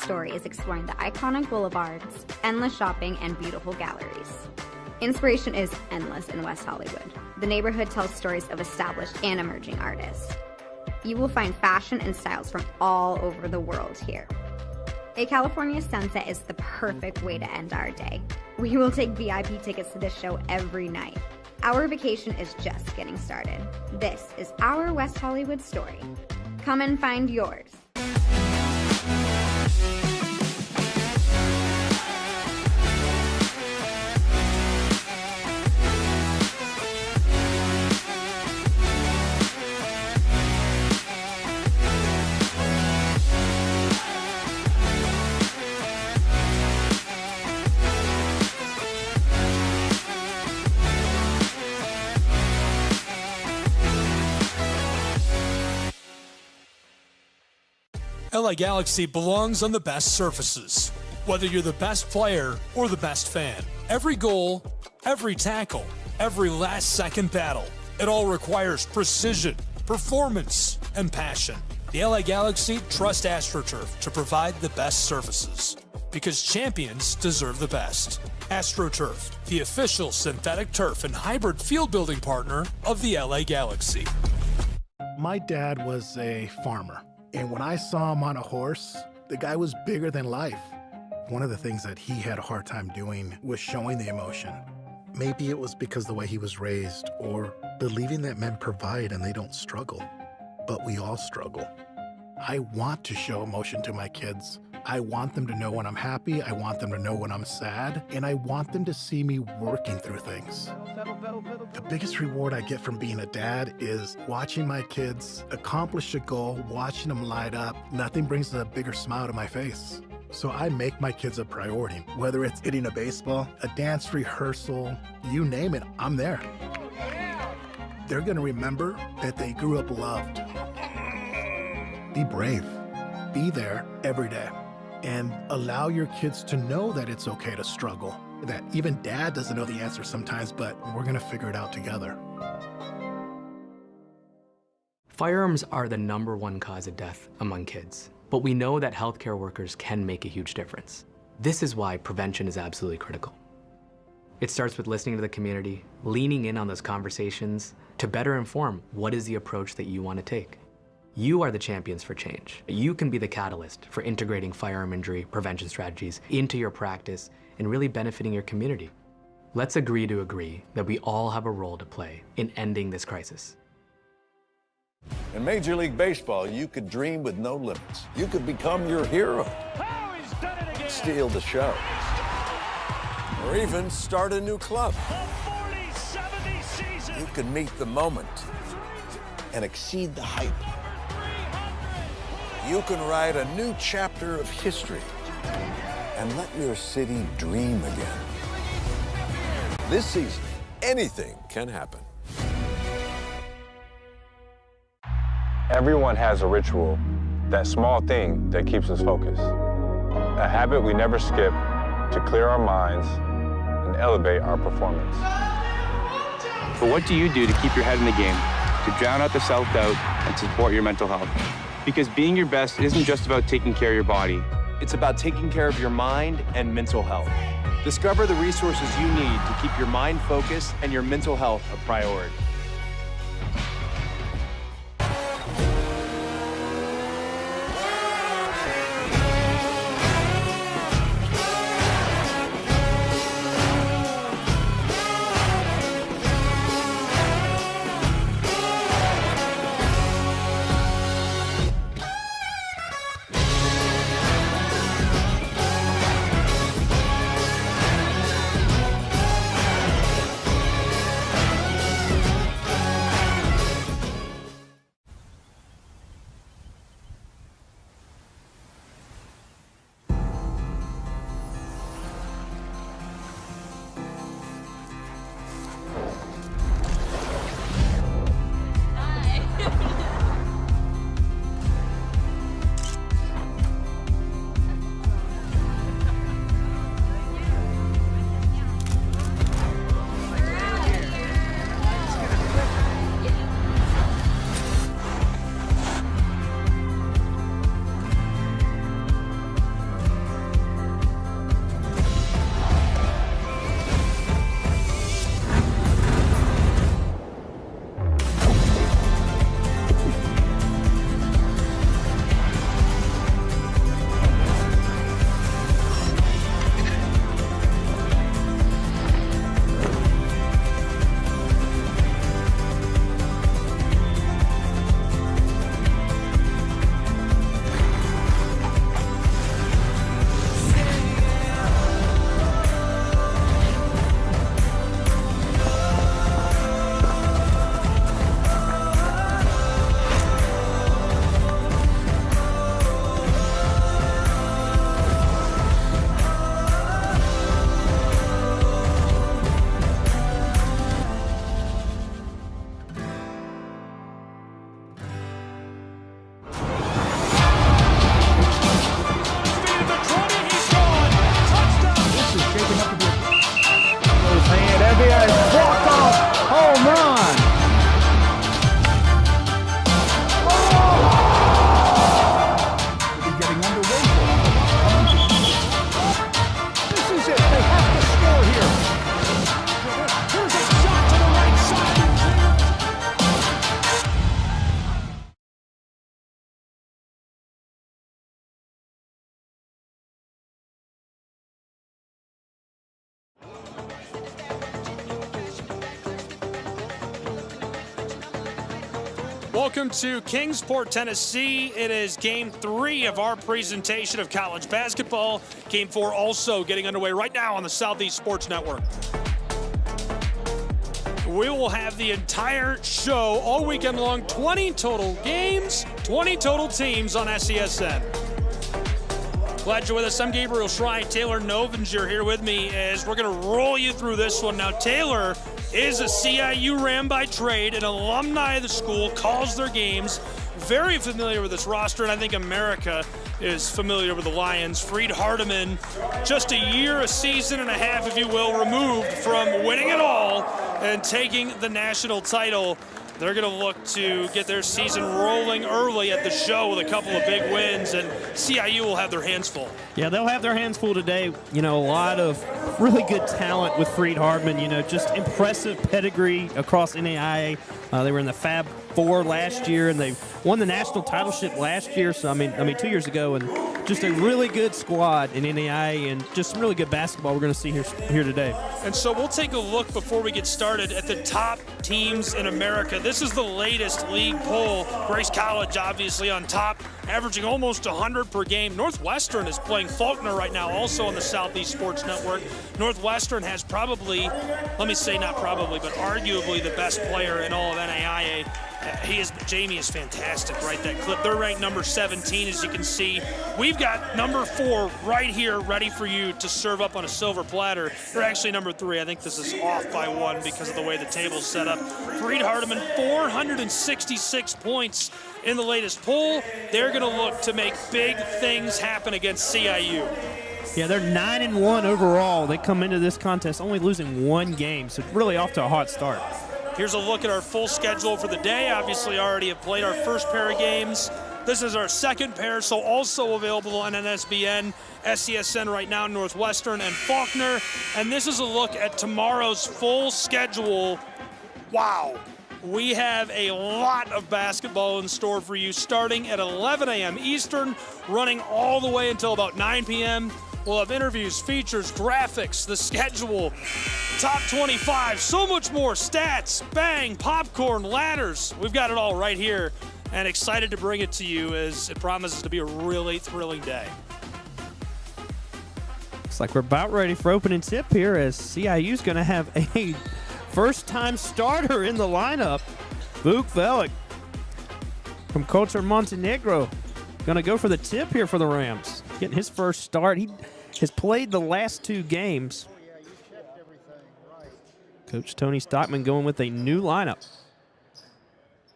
story is exploring the iconic boulevards, endless shopping, and beautiful galleries. Inspiration is endless in West Hollywood. The neighborhood tells stories of established and emerging artists. You will find fashion and styles from all over the world here. A California sunset is the perfect way to end our day. We will take VIP tickets to this show every night. Our vacation is just getting started. This is our West Hollywood story. Come and find yours. LA Galaxy belongs on the best surfaces. Whether you're the best player or the best fan, every goal, every tackle, every last-second battle, it all requires precision, performance, and passion. The LA Galaxy trust AstroTurf to provide the best surfaces, because champions deserve the best. AstroTurf, the official synthetic turf and hybrid field building partner of the LA Galaxy. My dad was a farmer. And when I saw him on a horse, the guy was bigger than life. One of the things that he had a hard time doing was showing the emotion. Maybe it was because the way he was raised, or believing that men provide and they don't struggle. But we all struggle. I want to show emotion to my kids. I want them to know when I'm happy, I want them to know when I'm sad, and I want them to see me working through things. The biggest reward I get from being a dad is watching my kids accomplish a goal, watching them light up. Nothing brings a bigger smile to my face. So I make my kids a priority. Whether it's hitting a baseball, a dance rehearsal, you name it, I'm there. They're gonna remember that they grew up loved. Be brave. Be there every day. And allow your kids to know that it's okay to struggle. That even dad doesn't know the answer sometimes, but we're gonna figure it out together. Firearms are the #1 cause of death among kids, but we know that healthcare workers can make a huge difference. This is why prevention is absolutely critical. It starts with listening to the community, leaning in on those conversations to better inform what is the approach that you want to take. You are the champions for change. You can be the catalyst for integrating firearm injury prevention strategies into your practice and really benefiting your community. Let's agree to agree that we all have a role to play in ending this crisis. In Major League Baseball, you could dream with no limits. You could become your hero, steal the show, or even start a new club. You could meet the moment and exceed the hype. You can write a new chapter of history and let your city dream again. This season, anything can happen. Everyone has a ritual, that small thing that keeps us focused. A habit we never skip to clear our minds and elevate our performance. But what do you do to keep your head in the game, to drown out the self-doubt and support your mental health? Because being your best isn't just about taking care of your body. It's about taking care of your mind and mental health. Discover the resources you need to keep your mind focused and your mental health a priority. Welcome to Kingsport, Tennessee. It is game 3 of our presentation of college basketball. Game 4 also getting underway right now on the Southeast Sports Network. We will have the entire show all weekend long, 20 total games, 20 total teams on SESN. Glad you're with us. I'm Gabriel Schrei. Taylor Novinger here with me as we're going to roll you through this one. Now, Taylor is a CIU Ram by trade, an alumni of the school, calls their games, very familiar with this roster, and I think America is familiar with the Lions. Freed-Hardeman, just a year, a season and a half, if you will, removed from winning it all and taking the national title. They're going to look to get their season rolling early at the show with a couple of big wins, and CIU will have their hands full. Yeah, they'll have their hands full today. You know, a lot of really good talent with Freed-Hardeman. You know, just impressive pedigree across NAIA. They were in the Fab Four last year, and they won the national titleship last year. So I mean, 2 years ago, and just a really good squad in NAIA, and just some really good basketball we're going to see here today. And so we'll take a look before we get started at the top teams in America. This is the latest league poll. Grace College obviously on top, averaging almost 100 per game. Northwestern is playing Faulkner right now, also on the Southeast Sports Network. Northwestern has probably, let me say not probably, but arguably the best player in all of NAIA. Jamie is fantastic, right? That clip. They're ranked number 17, as you can see. We've got number 4 right here, ready for you to serve up on a silver platter. They're actually number 3. I think this is off by 1 because of the way the table's set up. Freed-Hardeman, 466 points in the latest poll. They're going to look to make big things happen against CIU. Yeah, they're 9-1 overall. They come into this contest only losing 1 game, so really off to a hot start. Here's a look at our full schedule for the day. Obviously, already have played our first pair of games. This is our second pair, so also available on NSBN, SESN right now, Northwestern and Faulkner. And this is a look at tomorrow's full schedule. Wow. We have a lot of basketball in store for you, starting at 11 a.m. Eastern, running all the way until about 9 p.m. We'll have interviews, features, graphics, the schedule, top 25, so much more, stats, bang, popcorn, ladders. We've got it all right here, and excited to bring it to you as it promises to be a really thrilling day. Looks like we're about ready for opening tip here, as CIU's going to have a first-time starter in the lineup. Vuk Velik from Culture Montenegro going to go for the tip here for the Rams. Getting his first start. He has played the last 2 games. Coach Tony Stockman going with a new lineup.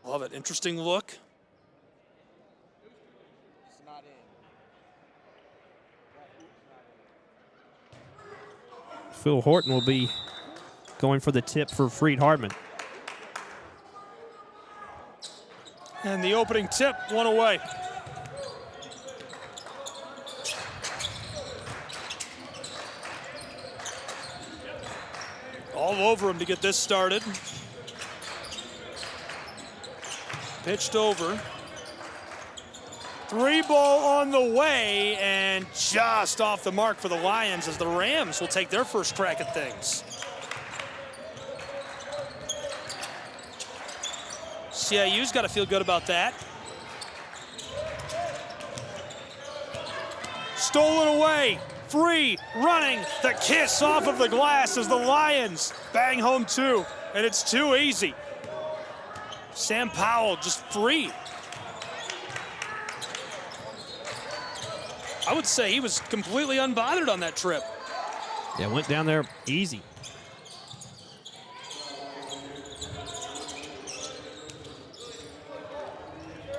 Love it. Interesting look. Phil Horton will be going for the tip for Freed-Hardeman. And the opening tip, 1 away. All over him to get this started. Pitched over. 3 ball on the way, and just off the mark for the Lions as the Rams will take their first crack at things. CIU's got to feel good about that. Stolen away. Free, running, the kiss off of the glass as the Lions bang home 2, and it's too easy. Sam Powell just free. I would say he was completely unbothered on that trip. Yeah, went down there easy.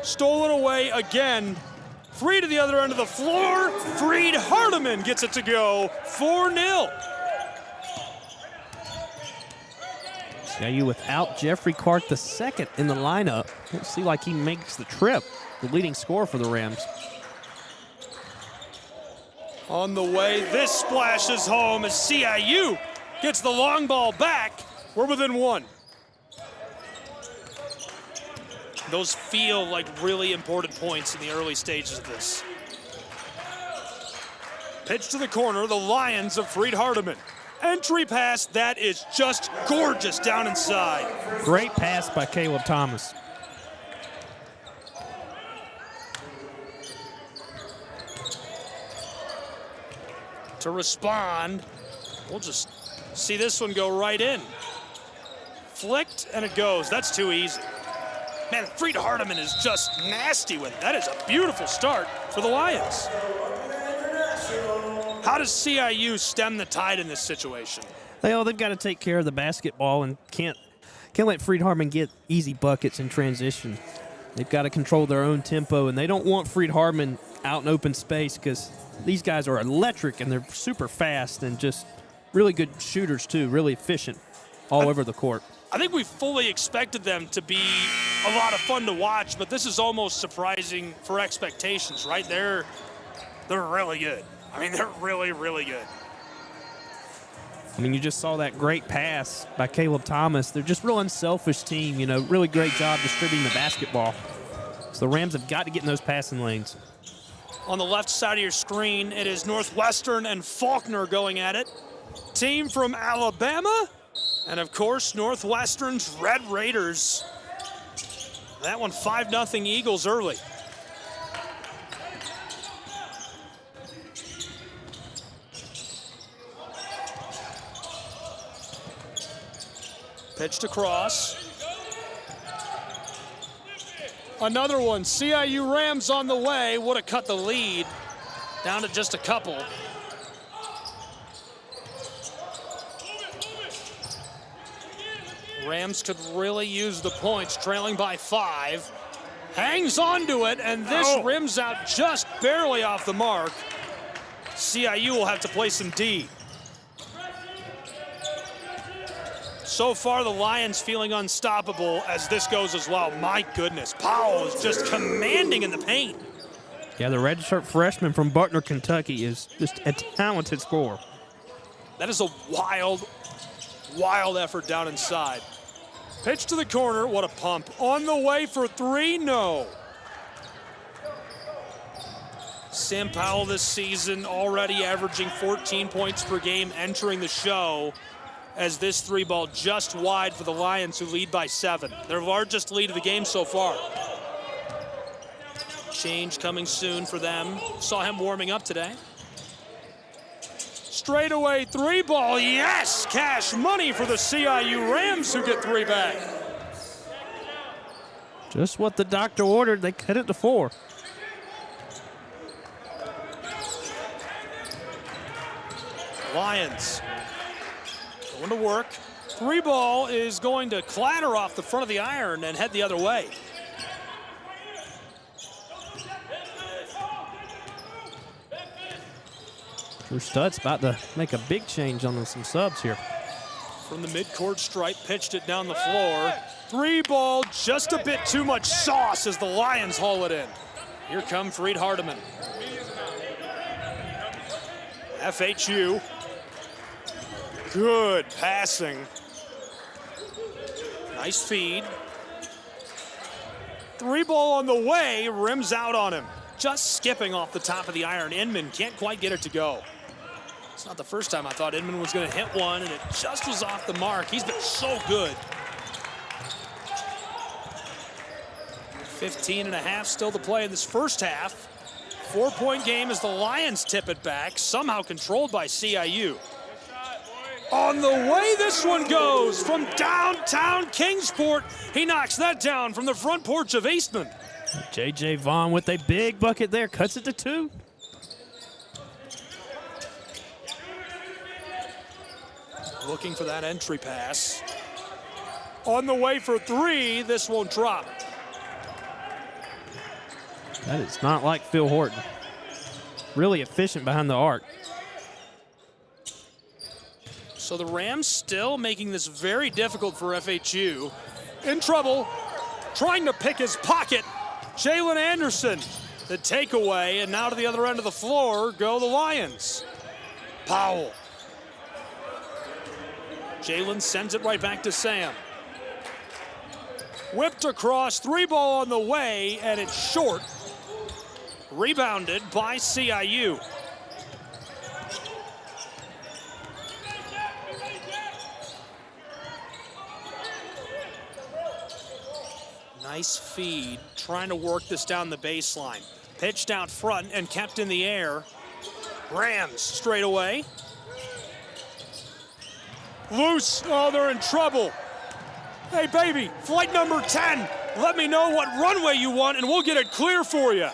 Stolen away again. Free to the other end of the floor. Freed-Hardeman gets it to go. 4-0. CIU without Jeffrey Clark II in the lineup. Don't see like he makes the trip. The leading scorer for the Rams. On the way, this splashes home as CIU gets the long ball back. We're within 1. Those feel like really important points in the early stages of this. Pitch to the corner, the Lions of Freed-Hardeman. Entry pass, that is just gorgeous down inside. Great pass by Caleb Thomas. to respond. We'll just see this one go right in. Flicked, and it goes. That's too easy. Man, Freed-Hardeman is just nasty with it. That is a beautiful start for the Lions. How does CIU stem the tide in this situation? They've got to take care of the basketball and can't let Freed-Hardeman get easy buckets in transition. They've got to control their own tempo, and they don't want Freed-Hardeman out in open space because these guys are electric and they're super fast and just really good shooters too, really efficient all over the court. I think we fully expected them to be a lot of fun to watch, but this is almost surprising for expectations, right? They're really good. I mean, they're really, really good. I mean, you just saw that great pass by Caleb Thomas. They're just real unselfish team, really great job distributing the basketball. So the Rams have got to get in those passing lanes. On the left side of your screen, it is Northwestern and Faulkner going at it. Team from Alabama, and of course, Northwestern's Red Raiders. That one 5-0 Eagles early. Pitched across. Another one, CIU Rams on the way. Would have cut the lead down to just a couple. Rams could really use the points, trailing by 5. Hangs onto it, and this rims out just barely off the mark. CIU will have to play some D. So far, the Lions feeling unstoppable as this goes as well. My goodness, Powell is just commanding in the paint. Yeah, the redshirt freshman from Buckner, Kentucky is just a talented scorer. That is a wild, wild effort down inside. Pitch to the corner, what a pump. On the way for 3, no. Sam Powell this season already averaging 14 points per game entering the show, as this 3-ball just wide for the Lions, who lead by 7. Their largest lead of the game so far. Change coming soon for them. Saw him warming up today. Straightaway 3-ball, yes! Cash money for the CIU Rams, who get 3 back. Just what the doctor ordered, they cut it to 4. Lions going to work. 3-ball is going to clatter off the front of the iron and head the other way. Drew Stutt's about to make a big change on some subs here. From the midcourt stripe, pitched it down the floor. 3-ball, just a bit too much sauce as the Lions haul it in. Here come Freed-Hardeman. FHU. Good passing. Nice feed. 3-ball on the way, rims out on him. Just skipping off the top of the iron. Inman can't quite get it to go. It's not the first time I thought Inman was going to hit one, and it just was off the mark. He's been so good. 15.5 still to play in this first half. 4-point game as the Lions tip it back, somehow controlled by CIU. On the way this one goes from downtown Kingsport. He knocks that down from the front porch of Eastman. J.J. Vaughn with a big bucket there, cuts it to 2. Looking for that entry pass. On the way for 3, this won't drop. That is not like Phil Horton. Really efficient behind the arc. So the Rams still making this very difficult for FHU. In trouble, trying to pick his pocket. Jalen Anderson, the takeaway, and now to the other end of the floor go the Lions. Powell. Jalen sends it right back to Sam. Whipped across, 3-ball on the way, and it's short. Rebounded by CIU. Nice feed, trying to work this down the baseline. Pitched out front and kept in the air. Rams straight away. Loose. Oh, they're in trouble. Hey, baby, flight number 10. Let me know what runway you want, and we'll get it clear for you.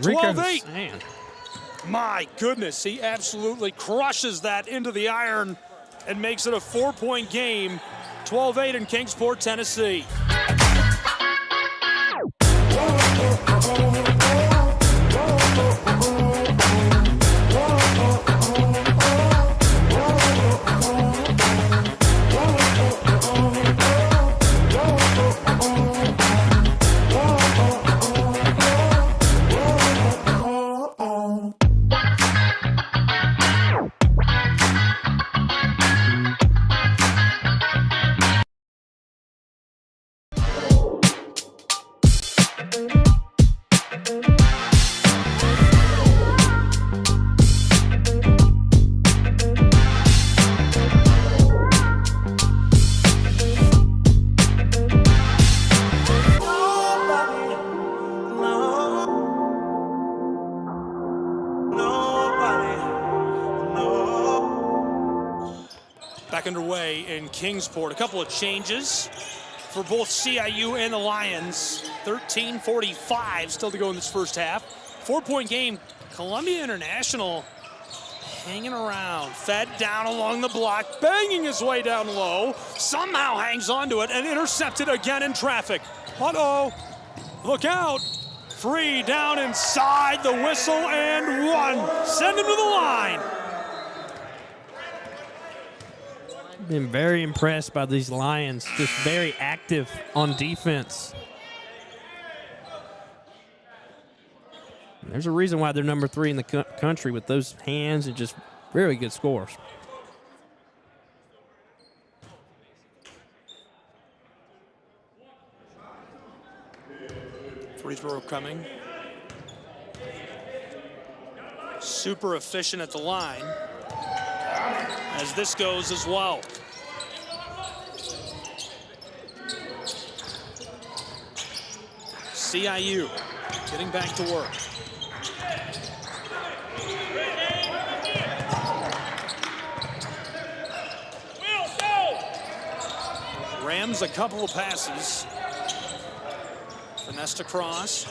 12-8. Man. My goodness, he absolutely crushes that into the iron and makes it a 4-point game. 12-8 in Kingsport, Tennessee. Back underway in Kingsport. A couple of changes for both CIU and the Lions. 13:45 still to go in this first half. 4-point game. Columbia International hanging around. Fed down along the block, banging his way down low. Somehow hangs onto it and intercepted again in traffic. Uh-oh. Look out. Free down inside, the whistle and one. Send him to the line. Been very impressed by these Lions, just very active on defense. And there's a reason why they're number 3 in the country with those hands and just very good scores. Free throw coming. Super efficient at the line, as this goes as well. CIU getting back to work. Rams a couple of passes. Finessed across.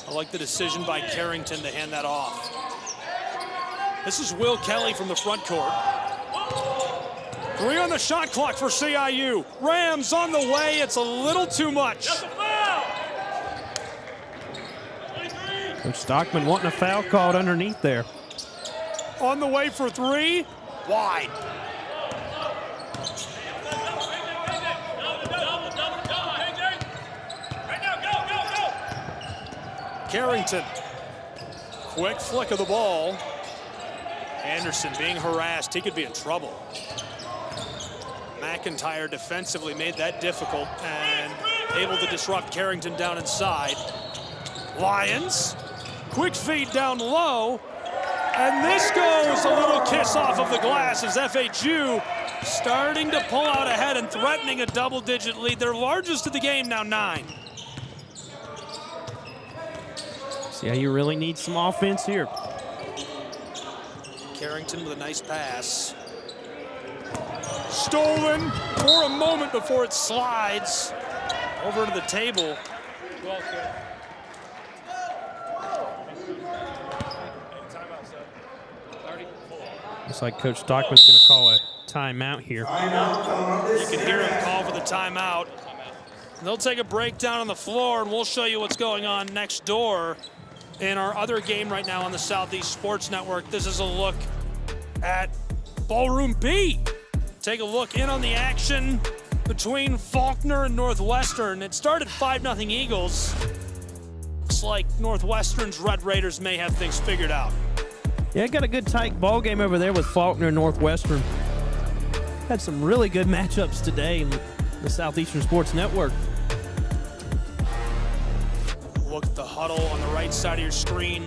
I like the decision by Carrington to hand that off. This is Will Kelly from the front court. 3 on the shot clock for CIU. Rams on the way. It's a little too much. Coach Stockman wanting a foul called underneath there. On the way for 3. Wide. Carrington. Quick flick of the ball. Anderson being harassed. He could be in trouble. McIntyre defensively made that difficult and able to disrupt Carrington down inside. Lions. Quick feed down low. And this goes a little kiss off of the glass as FHU starting to pull out ahead and threatening a double-digit lead. Their largest of the game, now 9. See how you really need some offense here. Carrington with a nice pass. Stolen for a moment before it slides over to the table. Looks like Coach Stockman's going to call a timeout here. You can hear him call for the timeout. They'll take a break down on the floor, and we'll show you what's going on next door in our other game right now on the Southeast Sports Network. This is a look at Ballroom B. Take a look in on the action between Faulkner and Northwestern. It started 5-0 Eagles. Looks like Northwestern's Red Raiders may have things figured out. Yeah, got a good tight ball game over there with Faulkner and Northwestern. Had some really good matchups today in the Southeastern Sports Network. Look at the huddle on the right side of your screen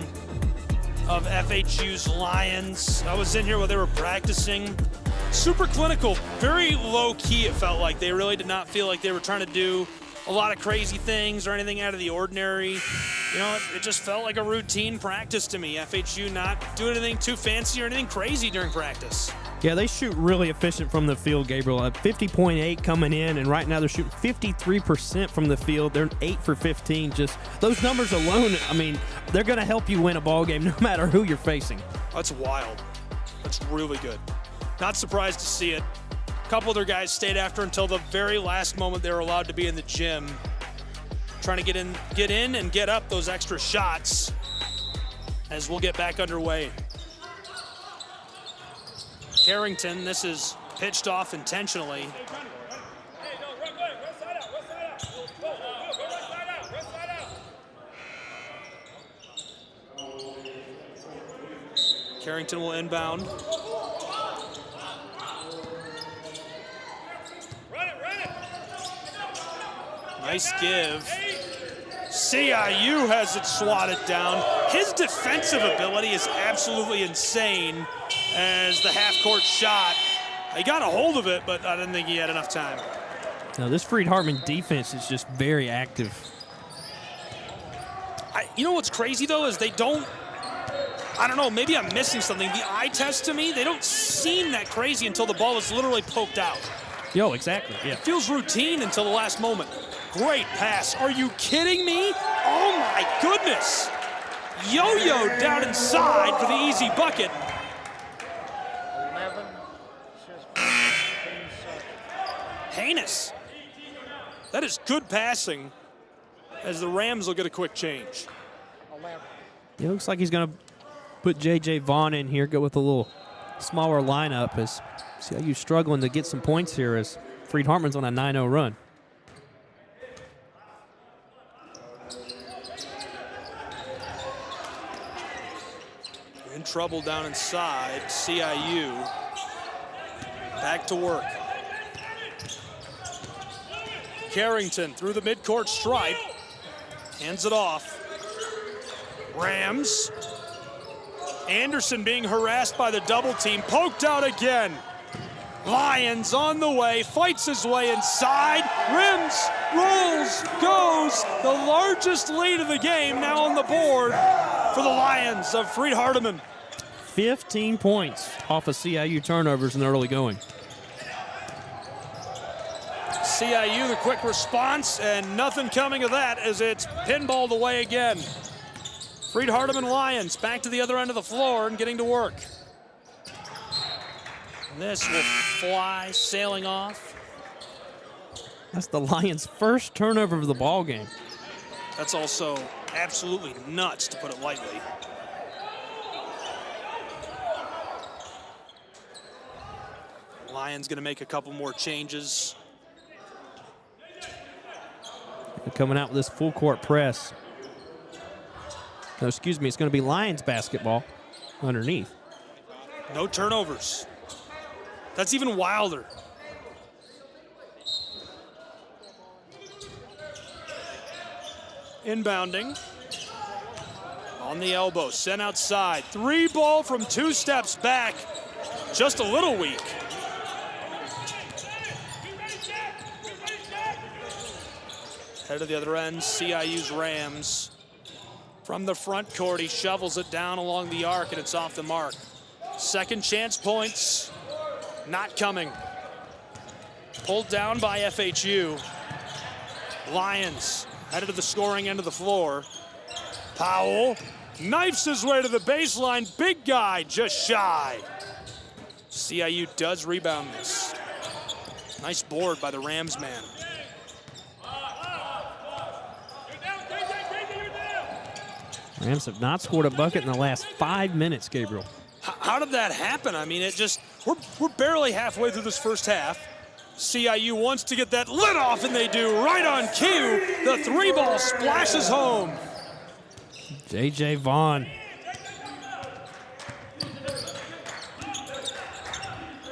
of FHU's Lions. I was in here while they were practicing. Super clinical, very low key it felt like. They really did not feel like they were trying to do a lot of crazy things or anything out of the ordinary. You know, it just felt like a routine practice to me. FHU not doing anything too fancy or anything crazy during practice. Yeah, they shoot really efficient from the field, Gabriel. 50.8 coming in, and right now they're shooting 53% from the field. They're 8 for 15. Just those numbers alone, I mean, they're going to help you win a ball game no matter who you're facing. That's wild. That's really good. Not surprised to see it. A couple of their guys stayed after until the very last moment they were allowed to be in the gym, trying to get in and get up those extra shots as we'll get back underway. Carrington, this is pitched off intentionally. Carrington will inbound. Nice give. CIU has it swatted down. His defensive ability is absolutely insane as the half-court shot. He got a hold of it, but I didn't think he had enough time. Now, this Freed-Hardeman defense is just very active. You know what's crazy, though, is they don't, I don't know, maybe I'm missing something. The eye test to me, they don't seem that crazy until the ball is literally poked out. Yo, exactly, yeah. It feels routine until the last moment. Great pass. Are you kidding me? Oh, my goodness. Yo-yo down inside for the easy bucket. Heinous. That is good passing as the Rams will get a quick change. It looks like he's going to put J.J. Vaughn in here, go with a little smaller lineup as CIU struggling to get some points here as Freed-Hardeman's on a 9-0 run. In trouble down inside, CIU back to work. Carrington through the midcourt stripe, hands it off. Rams. Anderson being harassed by the double team, poked out again. Lions on the way, fights his way inside, rims, rolls, goes. The largest lead of the game now on the board for the Lions of Freed-Hardeman. 15 points off of CIU turnovers in the early going. CIU, the quick response, and nothing coming of that as it's pinballed away again. Freed-Hardeman Lions back to the other end of the floor and getting to work. This will fly, sailing off. That's the Lions' first turnover of the ball game. That's also absolutely nuts, to put it lightly. Lions going to make a couple more changes. They're coming out with this full court press. No, excuse me, it's going to be Lions basketball underneath. No turnovers. That's even wilder. Inbounding. On the elbow, sent outside. 3 ball from 2 steps back. Just a little weak. Head to the other end, CIU's Rams. From the front court, he shovels it down along the arc, and it's off the mark. Second chance points, not coming. Pulled down by FHU. Lions headed to the scoring end of the floor. Powell knifes his way to the baseline. Big guy, just shy. CIU does rebound this. Nice board by the Rams man. Rams have not scored a bucket in the last 5 minutes, Gabriel. How did that happen? I mean, we're barely halfway through this first half. CIU wants to get that lit off, and they do right on cue. The 3-ball splashes home. J.J. Vaughn.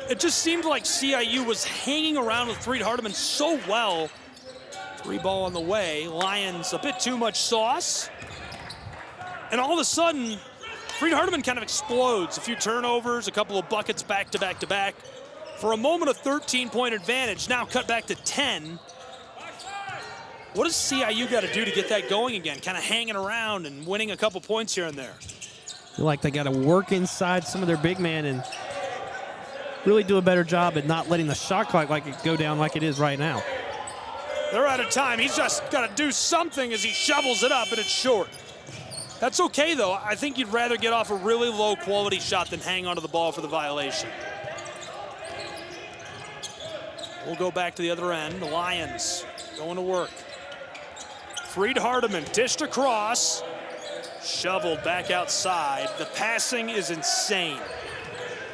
It just seemed like CIU was hanging around with Freed-Hardeman so well. 3-ball on the way. Lions a bit too much sauce. And all of a sudden, Freed-Hardeman kind of explodes. A few turnovers, a couple of buckets back to back to back. For a moment, a 13-point advantage. Now cut back to 10. What does CIU got to do to get that going again? Kind of hanging around and winning a couple points here and there. Feel like they got to work inside some of their big men and really do a better job at not letting the shot clock go down like it is right now. They're out of time. He's just got to do something as he shovels it up, and it's short. That's okay, though. I think you'd rather get off a really low-quality shot than hang onto the ball for the violation. We'll go back to the other end. The Lions going to work. Freed-Hardeman dished across. Shoveled back outside. The passing is insane.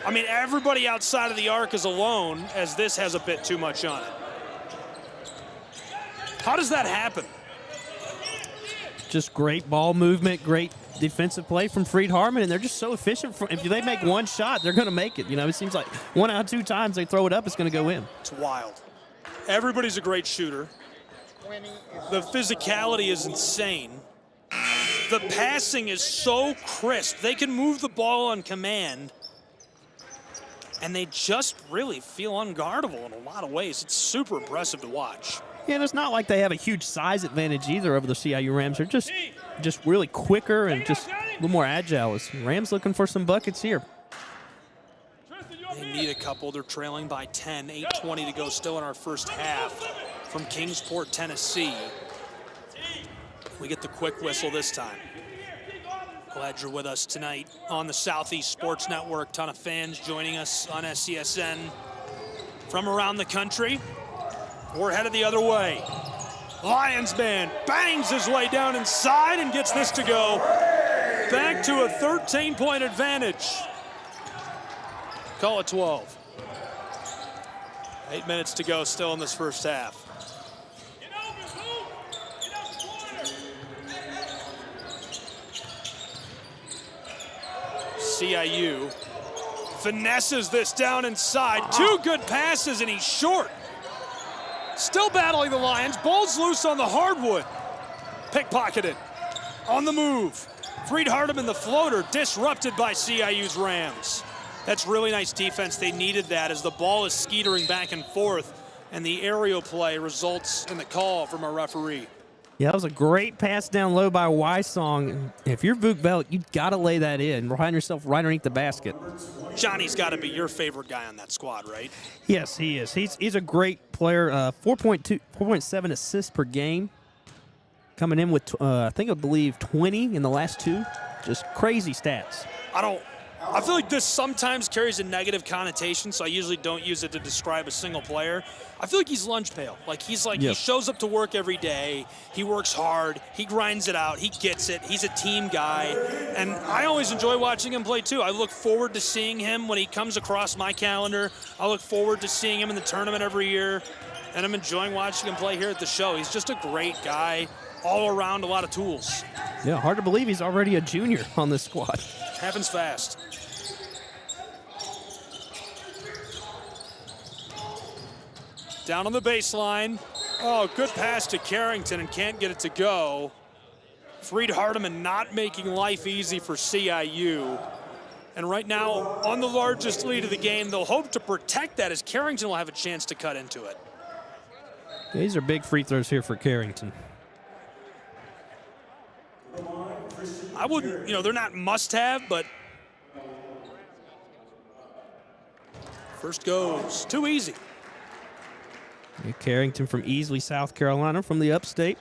I mean, everybody outside of the arc is alone, as this has a bit too much on it. How does that happen? Just great ball movement, great defensive play from Freed-Hardeman, and they're just so efficient. If they make one shot, they're going to make it. You know, it seems like 1 out of 2 times they throw it up, it's going to go in. It's wild. Everybody's a great shooter. The physicality is insane. The passing is so crisp. They can move the ball on command, and they just really feel unguardable in a lot of ways. It's super impressive to watch. Yeah, and it's not like they have a huge size advantage either over the CIU Rams. They're just really quicker and just a little more agile. Rams looking for some buckets here. They need a couple. They're trailing by 10, 8:20 to go still in our first half from Kingsport, Tennessee. We get the quick whistle this time. Glad you're with us tonight on the Southeast Sports Network. Ton of fans joining us on SCSN from around the country. We're headed the other way. Lions man bangs his way down inside and gets this to go. Back to a 13-point advantage. Call it 12. 8 minutes to go still in this first half. CIU finesses this down inside. 2 good passes and he's short. Still battling the Lions. Ball's loose on the hardwood. Pickpocketed. On the move. Freed-Hardeman, the floater, disrupted by CIU's Rams. That's really nice defense. They needed that as the ball is skeetering back and forth, and the aerial play results in the call from our referee. Yeah, that was a great pass down low by Wysong. If you're Vuk Belk, you've got to lay that in. Find yourself right underneath the basket. Johnny's got to be your favorite guy on that squad, right? Yes, he is. He's a great player. 4.7 assists per game. Coming in with, I believe 20 in the last 2. Just crazy stats. I feel like this sometimes carries a negative connotation, so I usually don't use it to describe a single player. I feel like he's lunch pail. He shows up to work every day. He works hard. He grinds it out. He gets it. He's a team guy. And I always enjoy watching him play, too. I look forward to seeing him when he comes across my calendar. I look forward to seeing him in the tournament every year. And I'm enjoying watching him play here at the show. He's just a great guy, all around, a lot of tools. Yeah, hard to believe he's already a junior on this squad. Happens fast. Down on the baseline. Oh, good pass to Carrington and can't get it to go. Freed-Hardeman not making life easy for CIU. And right now, on the largest lead of the game, they'll hope to protect that as Carrington will have a chance to cut into it. These are big free throws here for Carrington. I wouldn't, they're not must-have, but first goes too easy. Carrington from Easley, South Carolina, from the upstate.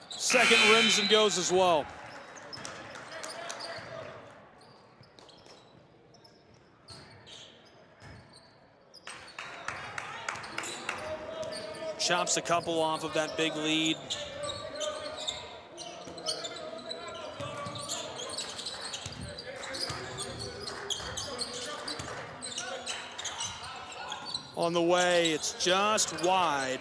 Second rims and goes as well. Chops a couple off of that big lead. On the way, it's just wide.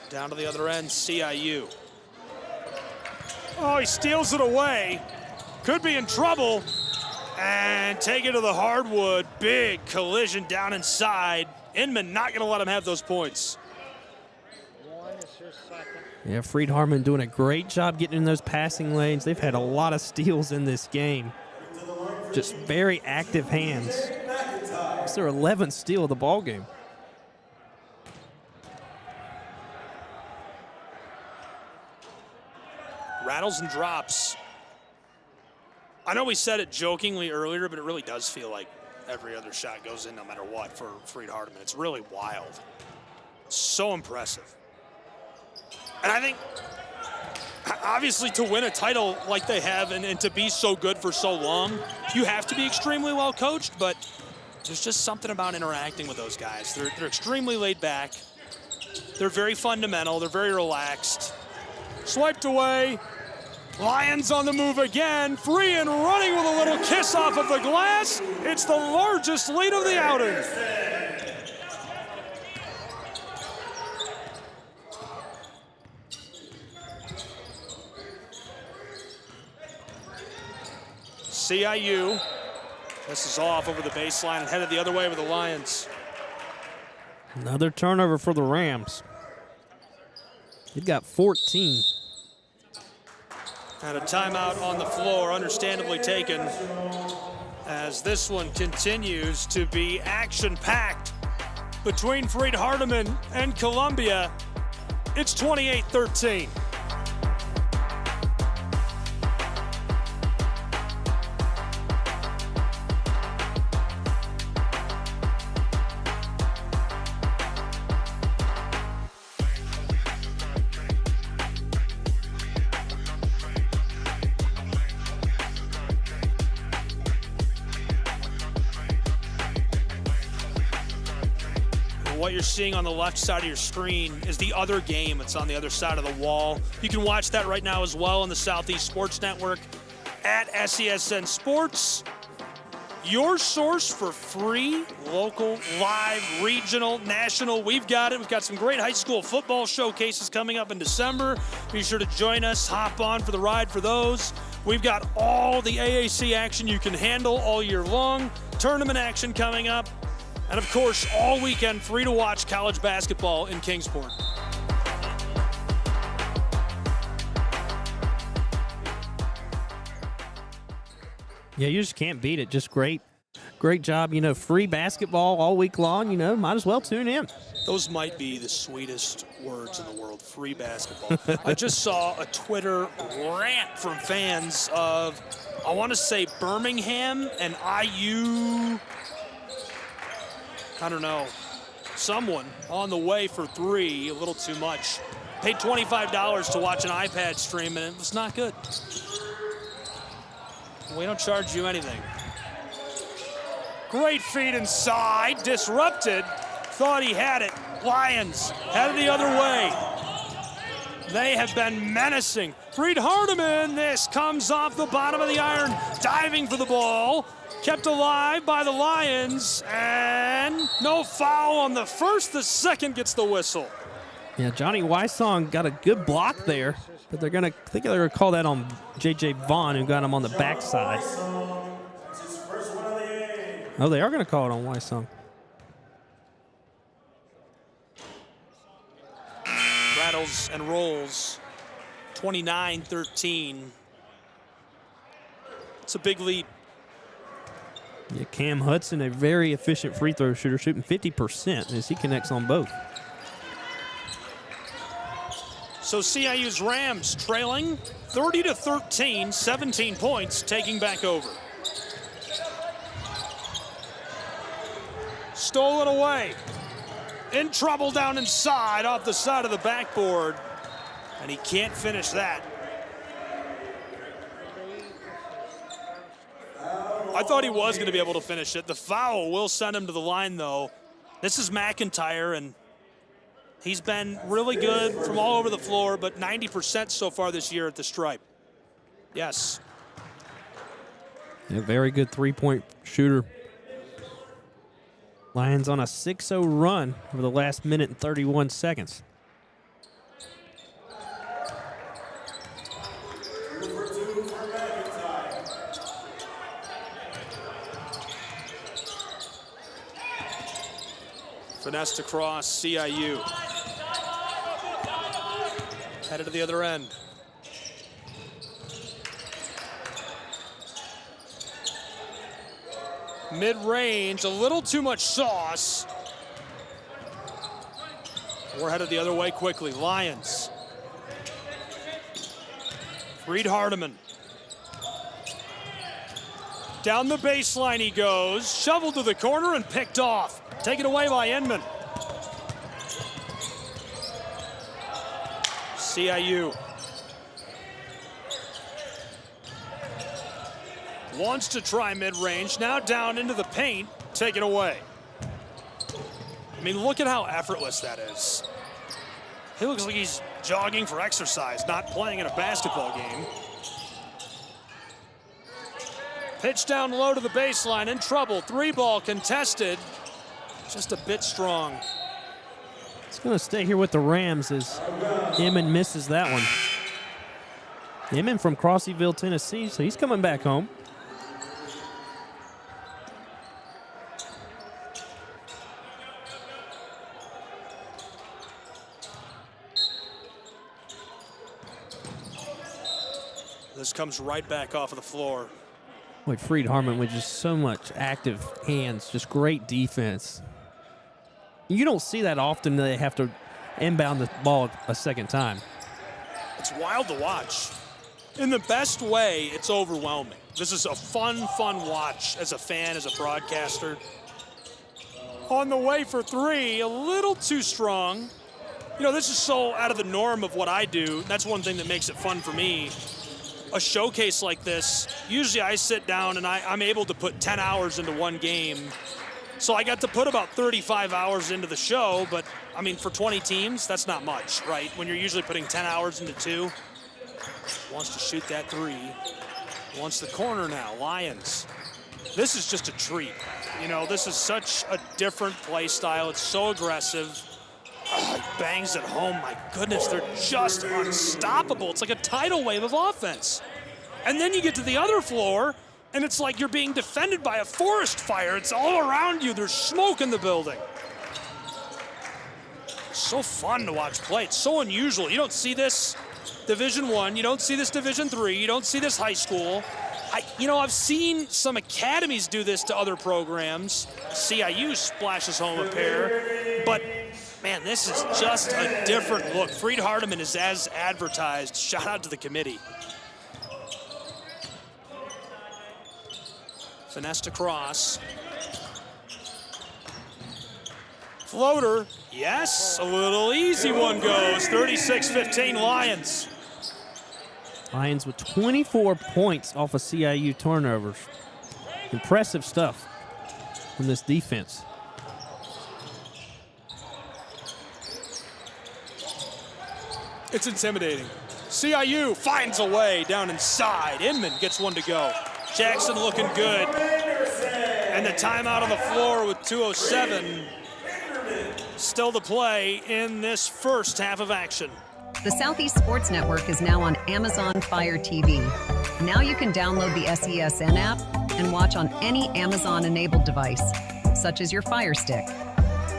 Down to the other end, CIU. Oh, he steals it away. Could be in trouble. And take it to the hardwood. Big collision down inside. Inman not going to let him have those points. Yeah, Freed-Hardeman doing a great job getting in those passing lanes. They've had a lot of steals in this game. Just very active hands. It's their 11th steal of the ball game. Rattles and drops. I know we said it jokingly earlier, but it really does feel like every other shot goes in no matter what for Freed-Hardeman. It's really wild. So impressive. And I think, obviously, to win a title like they have and to be so good for so long, you have to be extremely well coached, but there's just something about interacting with those guys. They're extremely laid back. They're very fundamental. They're very relaxed. Swiped away. Lions on the move again. Free and running with a little kiss off of the glass. It's the largest lead of the outing. CIU. This is off over the baseline and headed the other way with the Lions. Another turnover for the Rams. They've got 14. And a timeout on the floor, understandably taken, as this one continues to be action-packed between Freed-Hardeman and Columbia. It's 28-13. What you're seeing on the left side of your screen is the other game. It's on the other side of the wall. You can watch that right now as well on the Southeast Sports Network at SESN Sports. Your source for free, local, live, regional, national. We've got it. We've got some great high school football showcases coming up in December. Be sure to join us. Hop on for the ride for those. We've got all the AAC action you can handle all year long. Tournament action coming up. And of course, all weekend, free to watch college basketball in Kingsport. Yeah, you just can't beat it. Just great job. You know, free basketball all week long. You know, might as well tune in. Those might be the sweetest words in the world, free basketball. I just saw a Twitter rant from fans of, I want to say Birmingham and IU. I don't know, someone on the way for three, a little too much. Paid $25 to watch an iPad stream, and it was not good. We don't charge you anything. Great feed inside, disrupted. Thought he had it. Lions headed the other way. They have been menacing. Freed-Hardeman, this comes off the bottom of the iron, diving for the ball. Kept alive by the Lions, and no foul on the first. The second gets the whistle. Yeah, Johnny Wysong got a good block there, but they're gonna call that on J.J. Vaughn, who got him on the backside. Oh, they are gonna call it on Wysong. Rattles and rolls, 29-13. It's a big lead. Yeah, Cam Hudson, a very efficient free throw shooter, shooting 50% as he connects on both. So CIU's Rams trailing 30-13, 17 points, taking back over. Stolen away. In trouble down inside off the side of the backboard. And he can't finish that. I thought he was going to be able to finish it. The foul will send him to the line, though. This is McIntyre, and he's been really good from all over the floor, but 90% so far this year at the stripe. Yes. Yeah, very good three-point shooter. Lions on a 6-0 run over the last minute and 31 seconds. Finessed across, CIU. Headed to the other end. Mid-range, a little too much sauce. We're headed the other way quickly. Lions. Freed-Hardeman. Down the baseline he goes. Shoveled to the corner and picked off. Taken away by Inman. CIU. Wants to try mid-range. Now down into the paint. Taken away. I mean, look at how effortless that is. He looks like he's jogging for exercise, not playing in a basketball game. Pitch down low to the baseline, in trouble. 3-ball contested, just a bit strong. It's going to stay here with the Rams as Inman misses that one. Inman from Crosseyville, Tennessee, so he's coming back home. This comes right back off of the floor. Boy, Freed-Hardeman with just so much active hands, just great defense. You don't see that often. They have to inbound the ball a second time. It's wild to watch. In the best way, it's overwhelming. This is a fun watch as a fan, as a broadcaster. On the way for 3, a little too strong. You know, this is so out of the norm of what I do. That's one thing that makes it fun for me. A showcase like this, usually I sit down and I'm able to put 10 hours into one game. So I got to put about 35 hours into the show, but I mean, for 20 teams, that's not much, right? When you're usually putting 10 hours into 2. Wants to shoot that 3. Wants the corner now, Lions. This is just a treat. You know, this is such a different play style. It's so aggressive. Bangs it home, my goodness, they're just unstoppable. It's like a tidal wave of offense. And then you get to the other floor, and it's like you're being defended by a forest fire. It's all around you. There's smoke in the building. So fun to watch play. It's so unusual. You don't see this Division I. You don't see this Division III. You don't see this high school. I've seen some academies do this to other programs. CIU splashes home a pair, but man, this is just a different look. Freed-Hardeman is as advertised. Shout out to the committee. Finessed across. Floater, yes, a little easy one goes. 36-15 Lions. Lions with 24 points off of CIU turnovers. Impressive stuff from this defense. It's intimidating. CIU finds a way down inside. Inman gets one to go. Jackson looking good. And the timeout on the floor with 2:07 still to play in this first half of action. The Southeast Sports Network is now on Amazon Fire TV. Now you can download the SESN app and watch on any Amazon-enabled device, such as your Fire Stick.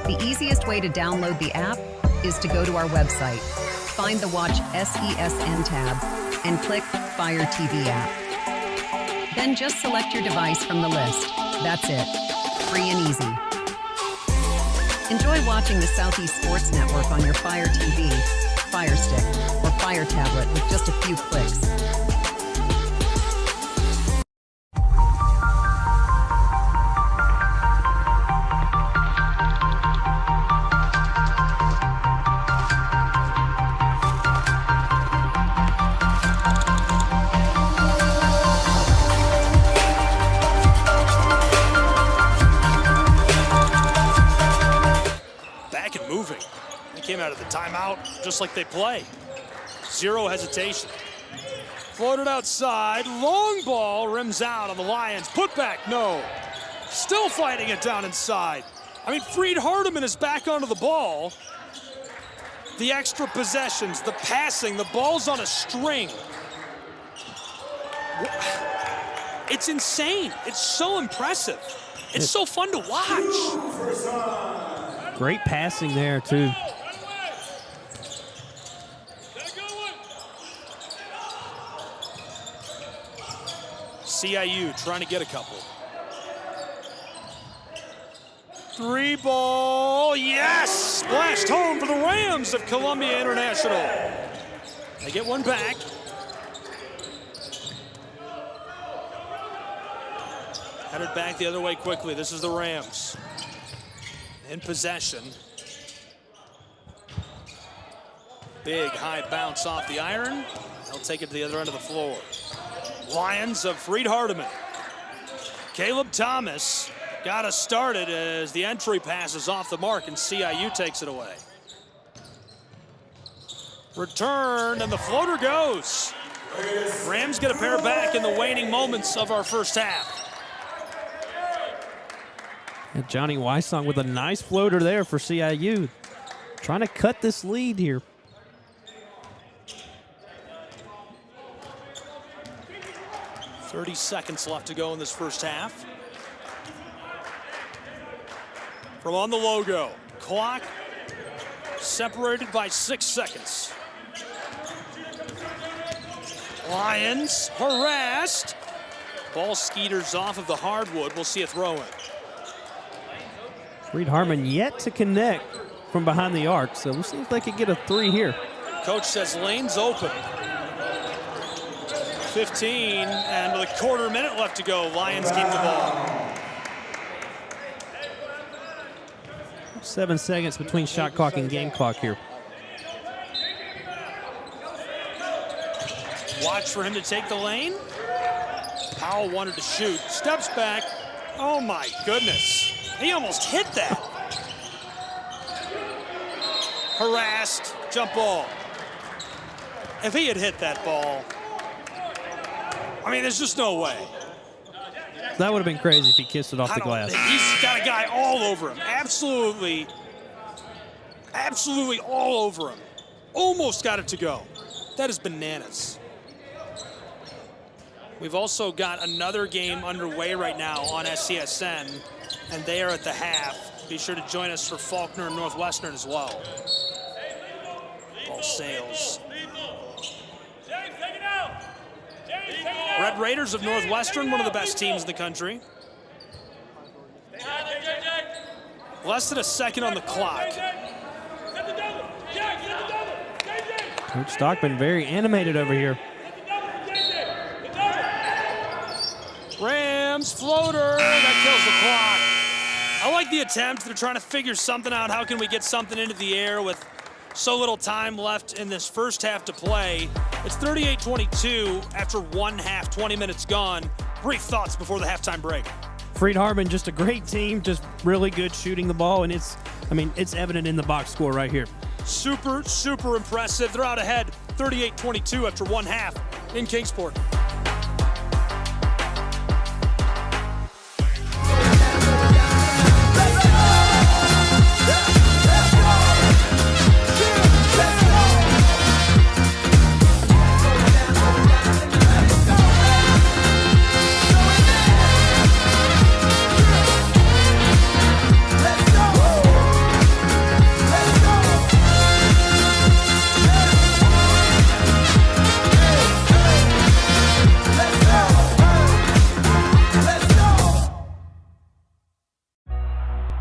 The easiest way to download the app is to go to our website, find the Watch SESN tab, and click Fire TV app. Then just select your device from the list. That's it. Free and easy. Enjoy watching the Southeast Sports Network on your Fire TV, Fire Stick, or Fire tablet with just a few clicks. Came out of the timeout just like they play. Zero hesitation. Floated outside, long ball, rims out on the Lions. Put back, no. Still fighting it down inside. I mean, Freed-Hardeman is back onto the ball. The extra possessions, the passing, the ball's on a string. It's insane. It's so impressive. It's so fun to watch. Great passing there, too. CIU trying to get a couple. 3 ball, yes! Splashed home for the Rams of Columbia International. They get one back. Headed back the other way quickly. This is the Rams in possession. Big high bounce off the iron. They'll take it to the other end of the floor. Lions of Freed-Hardeman. Caleb Thomas got us started as the entry pass is off the mark and CIU takes it away. Return and the floater goes. Rams get a pair back in the waning moments of our first half. And Johnny Wysong with a nice floater there for CIU. Trying to cut this lead here. .30 seconds left to go in this first half. From on the logo, clock separated by 6 seconds. Lions harassed. Ball skeeters off of the hardwood. We'll see a throw in. Freed-Hardeman yet to connect from behind the arc, so we'll see if they can get a 3 here. Coach says lane's open. 15 and with a quarter minute left to go. Lions keep the ball. 7 seconds between shot clock and game clock here. Watch for him to take the lane. Powell wanted to shoot. Steps back. Oh my goodness. He almost hit that. Harassed. Jump ball. If he had hit that ball, I mean, there's just no way. That would have been crazy if he kissed it off the glass. He's got a guy all over him. Absolutely all over him. Almost got it to go. That is bananas. We've also got another game underway right now on SCSN, and they are at the half. Be sure to join us for Faulkner and Northwestern as well. Ball sails. Red Raiders of Northwestern, one of the best teams in the country. Less than a second on the clock. Coach Stockman very animated over here. Rams floater, that kills the clock. I like the attempt. They're trying to figure something out. How can we get something into the air with so little time left in this first half to play? It's 38-22 after one half, 20 minutes gone. Brief thoughts before the halftime break. Freed-Hardeman, just a great team, just really good shooting the ball, and it's evident in the box score right here. Super, super impressive. They're out ahead 38-22 after one half in Kingsport.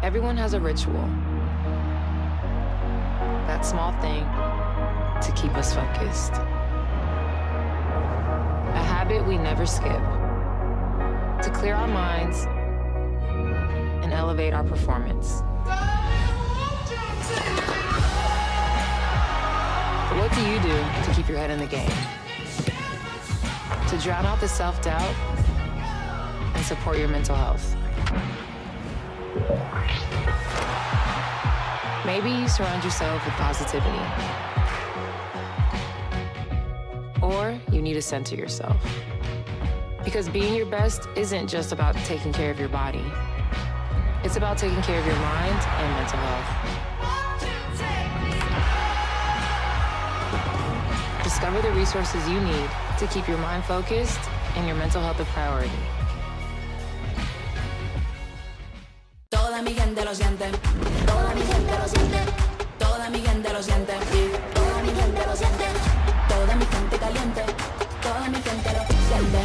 Everyone has a ritual. That small thing to keep us focused. A habit we never skip. To clear our minds and elevate our performance. But what do you do to keep your head in the game? To drown out the self-doubt and support your mental health. Maybe you surround yourself with positivity. Or you need to center yourself. Because being your best isn't just about taking care of your body. It's about taking care of your mind and mental health. Discover the resources you need to keep your mind focused and your mental health a priority. Toda mi gente gente lo siente. Toda mi gente lo siente. Toda mi gente lo siente. Toda mi gente lo siente. Toda mi gente caliente. Toda mi gente lo siente.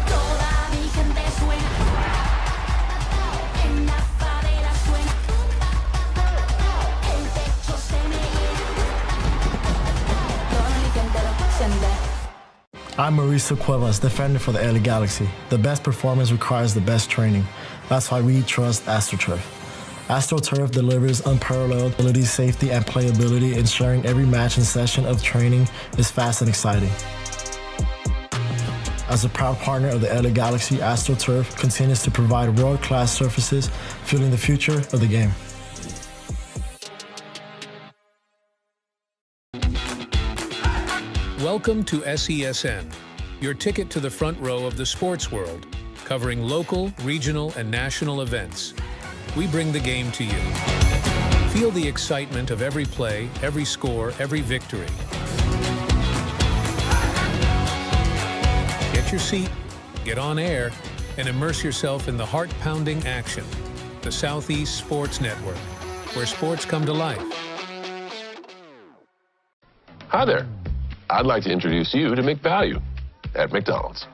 Toda mi gente suena. En la favela suena. El techo se me llena. Toda mi gente lo siente. I'm Mauricio Cuevas, defender for the LA Galaxy. The best performance requires the best training. That's why we trust AstroTurf. AstroTurf delivers unparalleled ability, safety, and playability, ensuring every match and session of training is fast and exciting. As a proud partner of the LA Galaxy, AstroTurf continues to provide world-class surfaces, fueling the future of the game. Welcome to SESN, your ticket to the front row of the sports world, covering local, regional, and national events. We bring the game to you. Feel the excitement of every play, every score, every victory. Get your seat, get on air, and immerse yourself in the heart-pounding action. The Southeast Sports Network, where sports come to life. Hi there. I'd like to introduce you to McValue at McDonald's.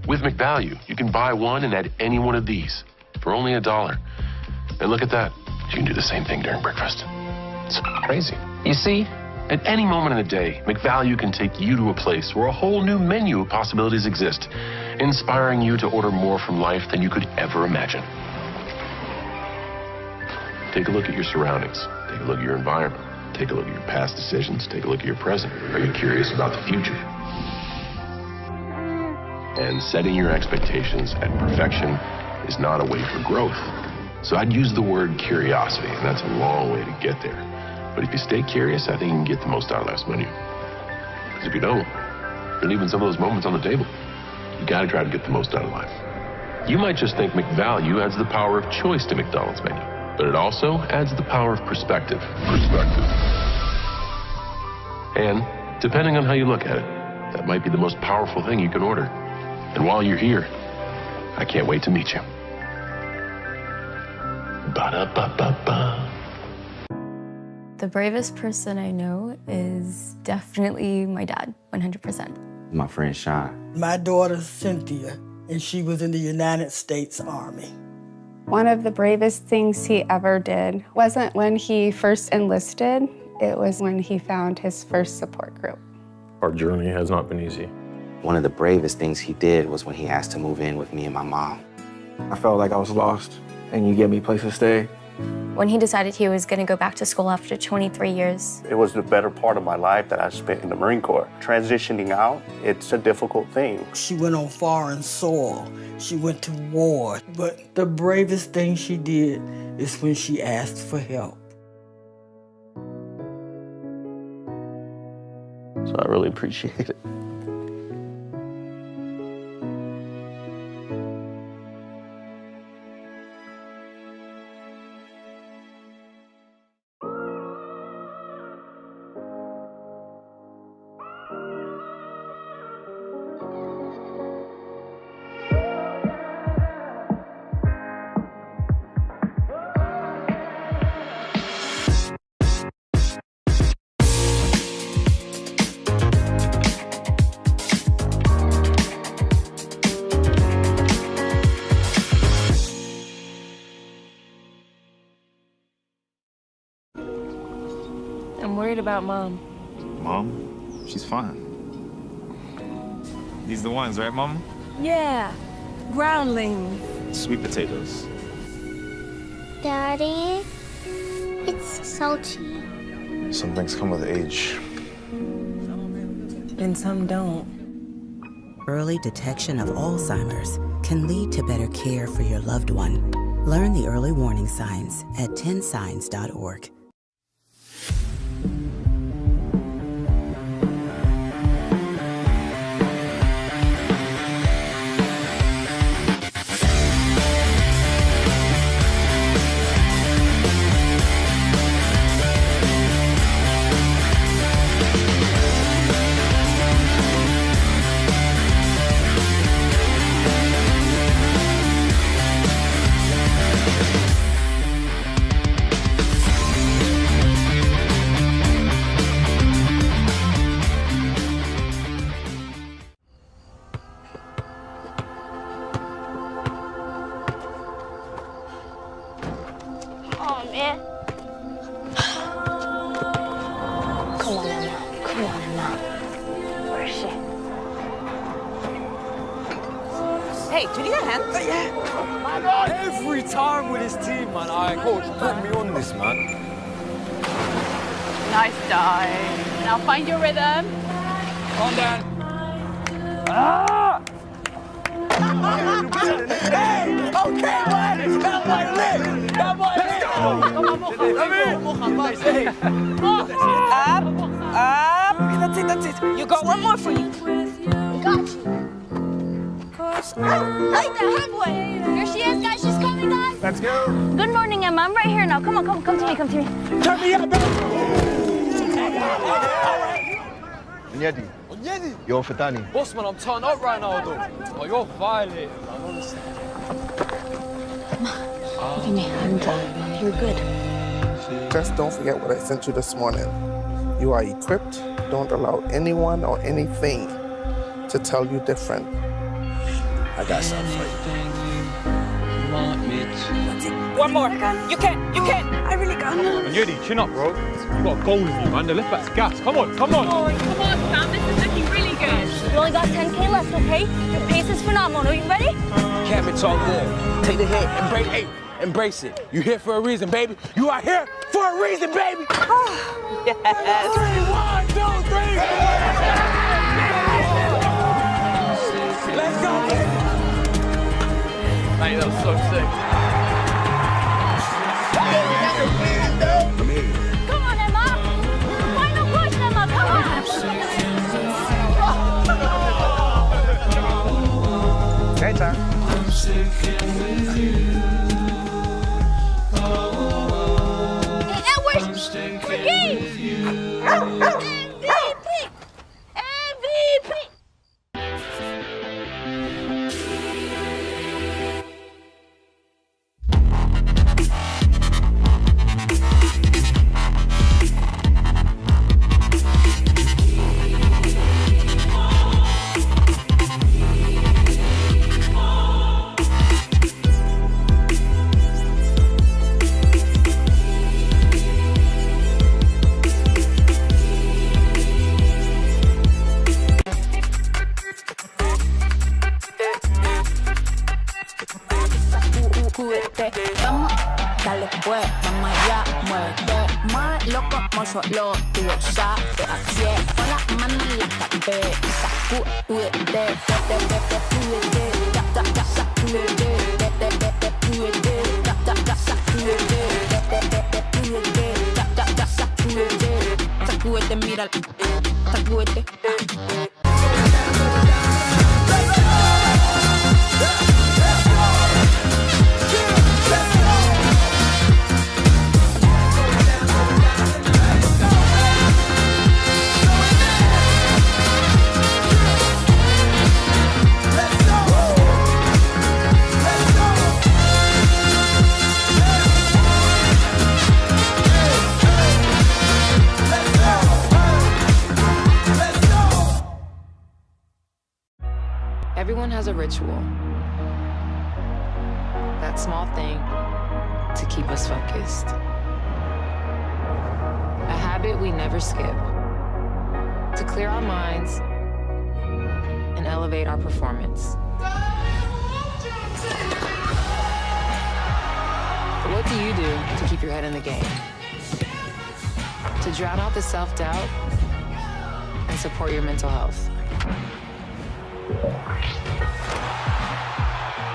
With McValue, you can buy one and add any one of these for only $1. And look at that. You can do the same thing during breakfast. It's crazy. You see, at any moment in the day, McValue can take you to a place where a whole new menu of possibilities exist, inspiring you to order more from life than you could ever imagine. Take a look at your surroundings. Take a look at your environment. Take a look at your past decisions. Take a look at your present. Are you curious about the future? And setting your expectations at perfection is not a way for growth. So I'd use the word curiosity, and that's a long way to get there. But if you stay curious, I think you can get the most out of life's menu. Because if you don't, you're leaving some of those moments on the table. You gotta try to get the most out of life. You might just think McValue adds the power of choice to McDonald's menu, but it also adds the power of perspective. And depending on how you look at it, that might be the most powerful thing you can order. And while you're here, I can't wait to meet you. Ba-da-ba-ba-ba. The bravest person I know is definitely my dad, 100%. My friend Sean. My daughter Cynthia, and she was in the United States Army. One of the bravest things he ever did wasn't when he first enlisted, it was when he found his first support group. Our journey has not been easy. One of the bravest things he did was when he asked to move in with me and my mom. I felt like I was lost, and you gave me a place to stay. When he decided he was going to go back to school after 23 years. It was the better part of my life that I spent in the Marine Corps. Transitioning out, it's a difficult thing. She went on foreign soil. She went to war. But the bravest thing she did is when she asked for help. So I really appreciate it. I'm worried about Mom. Mom? She's fine. These the ones, right, Mom? Yeah, groundlings. Sweet potatoes. Daddy, it's salty. Some things come with age. And some don't. Early detection of Alzheimer's can lead to better care for your loved one. Learn the early warning signs at 10signs.org. Hey, do you need a hand? Yeah. Every time with his team, man. All right, coach, put me on this, man. Nice dive. Now find your rhythm. Calm down. Ah! Hey, okay, man. That boy lit. That boy lit. Up. That's it. You got one more for you. Got you. Like that headway. Here she is, guys. She's coming, guys. Let's go. Good morning, Emma. I'm right here now. Come on, come to me, come to me. Turn me up, baby. Onyedi. Onyedi. Yo, Fatani. Boss, man, I'm turned up right now, though. Oh, you're violating, man. Honestly. Give me a hand. You're good. Just don't forget what I sent you this morning. You are equipped. Don't allow anyone or anything to tell you different. I got something for you. One more. You can. I really got it. Onyedi, chin up, bro. You got a goal in you, man. The left back's gas. Come on. Oh, come on, Sam. This is looking really good. You only got 10K left, okay? Your pace is phenomenal. Are you ready? Can't be all good. Take the hit. Embrace it. You here for a reason, baby. You are here for a reason, baby. Yes. 3, 1, 2, 3. Let's go, baby. Mate, that was so sick. Come on, Emma. Final push, Emma. Come on. Okay, time. MVP! Vamos, dale pues, vamos allá, muévete más loco como solo tú lo sabes. Así es, con las manos en la cabeza, sacúdete, sacúdete, mira, sacúdete. Everyone has a ritual. That small thing to keep us focused. A habit we never skip. To clear our minds and elevate our performance. But what do you do to keep your head in the game? To drown out the self-doubt and support your mental health.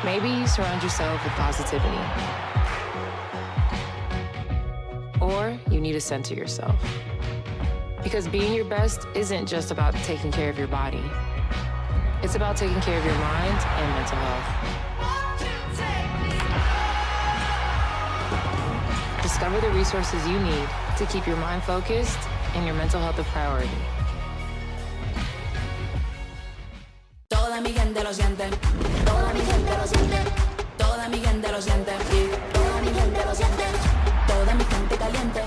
Maybe you surround yourself with positivity. Or you need to center yourself. Because being your best isn't just about taking care of your body. It's about taking care of your mind and mental health. Discover the resources you need to keep your mind focused and your mental health a priority. Toda mi gente lo siente, toda mi gente lo siente, toda mi gente lo siente, toda mi gente lo siente, toda mi gente caliente,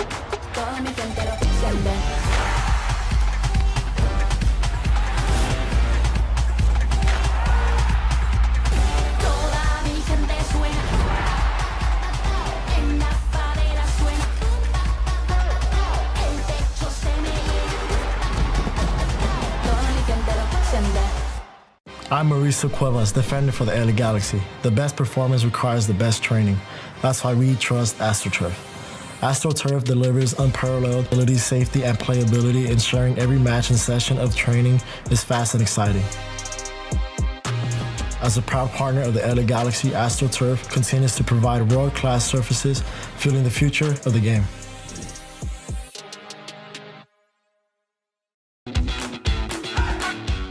toda mi gente lo siente. Toda mi gente suena, en la fadera suena, el techo se me llena, toda mi gente lo siente. I'm Mauricio Cuevas, defender for the LA Galaxy. The best performance requires the best training. That's why we trust AstroTurf. AstroTurf delivers unparalleled ability, safety, and playability, ensuring every match and session of training is fast and exciting. As a proud partner of the LA Galaxy, AstroTurf continues to provide world-class surfaces, fueling the future of the game.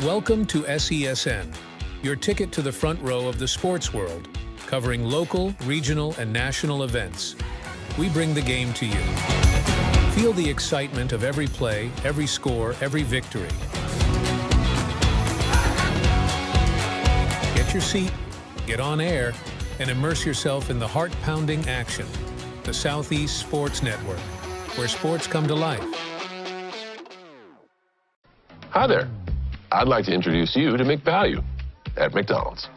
Welcome to SESN, your ticket to the front row of the sports world, covering local, regional, and national events. We bring the game to you. Feel the excitement of every play, every score, every victory. Get your seat, get on air, and immerse yourself in the heart-pounding action. The Southeast Sports Network, where sports come to life. Hi there. I'd like to introduce you to McValue at McDonald's.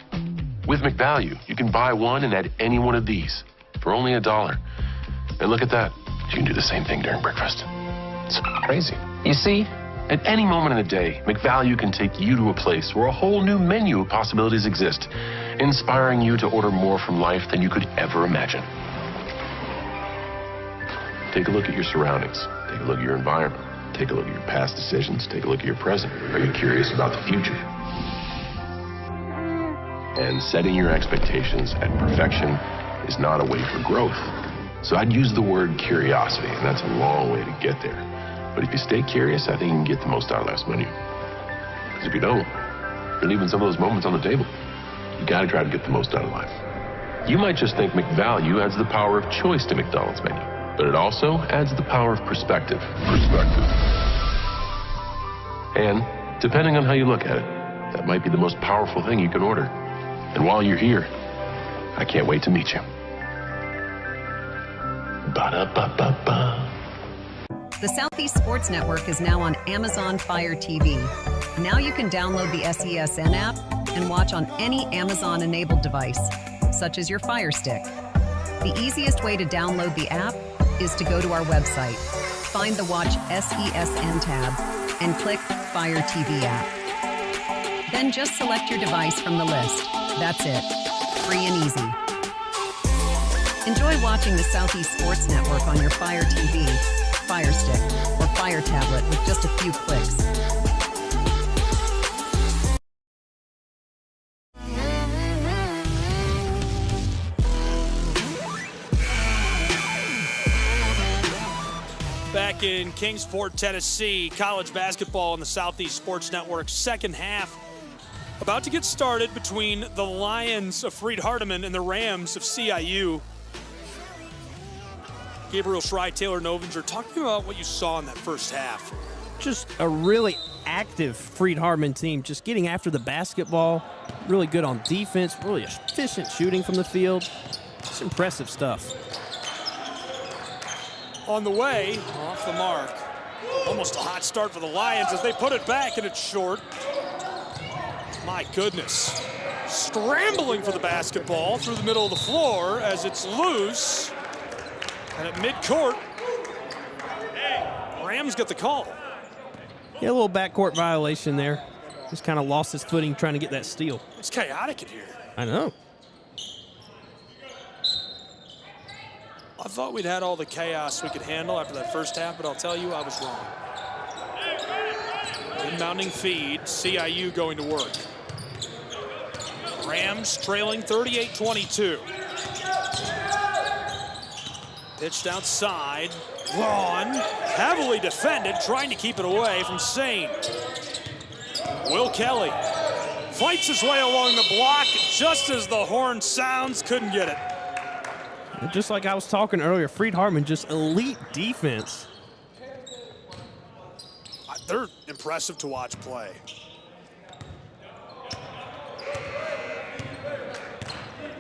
With McValue, you can buy one and add any one of these for only $1. And look at that. You can do the same thing during breakfast. It's crazy. You see, at any moment in the day, McValue can take you to a place where a whole new menu of possibilities exist, inspiring you to order more from life than you could ever imagine. Take a look at your surroundings. Take a look at your environment. Take a look at your past decisions. Take a look at your present. Are you curious about the future? And setting your expectations at perfection is not a way for growth. So I'd use the word curiosity, and that's a long way to get there. But if you stay curious, I think you can get the most out of life's menu. Because if you don't, you're leaving some of those moments on the table. You gotta try to get the most out of life. You might just think McValue adds the power of choice to McDonald's menu, but it also adds the power of perspective. And depending on how you look at it, that might be the most powerful thing you can order. And while you're here, I can't wait to meet you. Ba-da-ba-ba-ba. The Southeast Sports Network is now on Amazon Fire TV. Now you can download the SESN app and watch on any Amazon-enabled device, such as your Fire Stick. The easiest way to download the app is to go to our website, find the Watch SESN tab, and click Fire TV app. Then just select your device from the list. That's it. Free and easy. Enjoy watching the Southeast Sports Network on your Fire TV, Fire Stick, or Fire tablet with just a few clicks. Back in Kingsport, Tennessee, college basketball on the Southeast Sports Network. Second half about to get started between the Lions of Freed-Hardeman and the Rams of CIU. Gabriel Schrei, Taylor Novinger, talk to me about what you saw in that first half. Just a really active Freed-Hardeman team, just getting after the basketball, really good on defense, really efficient shooting from the field. It's impressive stuff. On the way, off the mark. Almost a hot start for the Lions as they put it back, and it's short. My goodness. Scrambling for the basketball through the middle of the floor as it's loose. And at midcourt, Rams get the call. Yeah, a little backcourt violation there. Just kind of lost his footing trying to get that steal. It's chaotic in here. I know. I thought we'd had all the chaos we could handle after that first half, but I'll tell you, I was wrong. Inbounding feed, CIU going to work. Rams trailing 38-22. Pitched outside. Vaughn, heavily defended, trying to keep it away from Sane. Will Kelly fights his way along the block just as the horn sounds, couldn't get it. And just like I was talking earlier, Freed-Hardeman, just elite defense. They're impressive to watch play.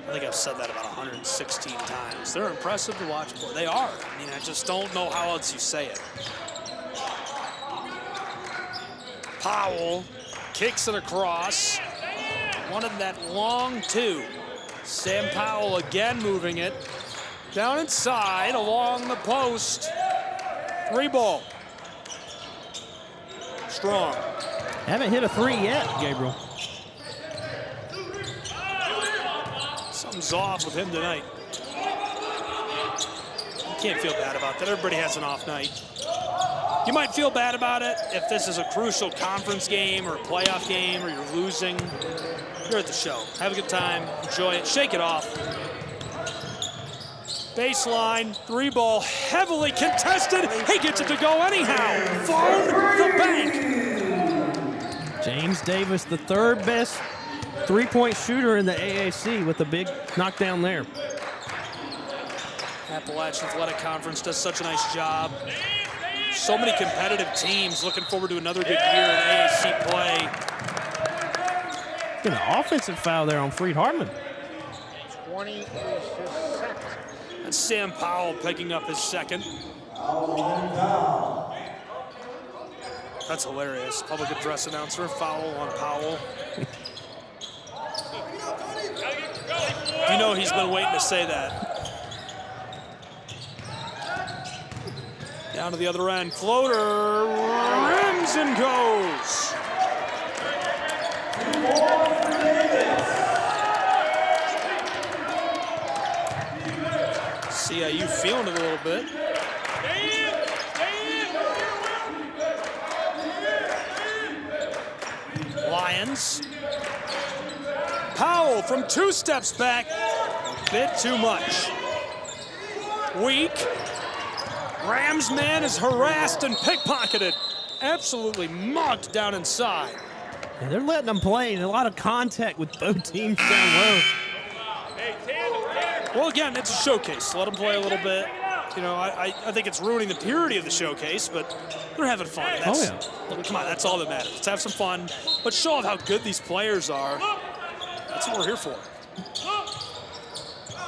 I think I've said that about 116 times. They're impressive to watch play. They are. I mean, I just don't know how else you say it. Powell kicks it across. Wanted that long two. Sam Powell again moving it. Down inside along the post. 3 ball. Strong. Haven't hit a 3 yet, Gabriel. Something's off with him tonight. You can't feel bad about that. Everybody has an off night. You might feel bad about it if this is a crucial conference game or a playoff game or you're losing. You're at the show. Have a good time. Enjoy it. Shake it off. Baseline, 3-ball, heavily contested. He gets it to go anyhow. Phone the bank. James Davis, the third best three-point shooter in the AAC with a big knockdown there. Appalachian Athletic Conference does such a nice job. So many competitive teams looking forward to another good year in AAC play. An offensive foul there on Freed-Hardeman. 20 is his second. That's Sam Powell picking up his second. That's hilarious. Public address announcer, foul on Powell. You know he's been waiting to say that. Down to the other end, floater, rims and goes. CIU feeling it a little bit. Lions. Powell from 2 steps back. Bit too much. Weak. Rams man is harassed and pickpocketed. Absolutely mugged down inside. Yeah, they're letting them play and a lot of contact with both teams down low. Well, again, it's a showcase. Let them play a little bit. You know, I think it's ruining the purity of the showcase, but they're having fun. Look, come on, that's all that matters. Let's have some fun, but show off how good these players are. That's what we're here for.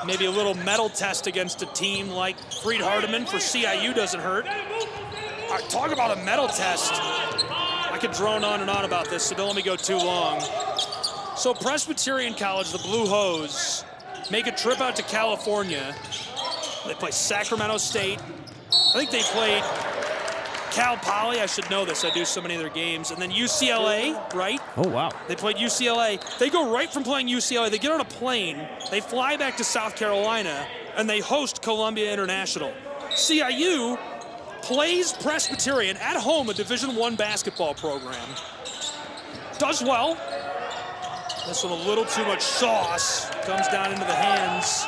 Maybe a little medal test against a team like Freed-Hardeman for CIU doesn't hurt. All right, talk about a medal test. I could drone on and on about this, so don't let me go too long. So Presbyterian College, the Blue Hose, make a trip out to California. They play Sacramento State. I think they played Cal Poly. I should know this. I do so many of their games. And then UCLA, right? Oh, wow. They played UCLA. They go right from playing UCLA. They get on a plane. They fly back to South Carolina, and they host Columbia International. CIU plays Presbyterian at home, a Division I basketball program. Does well. This one a little too much sauce. Comes down into the hands.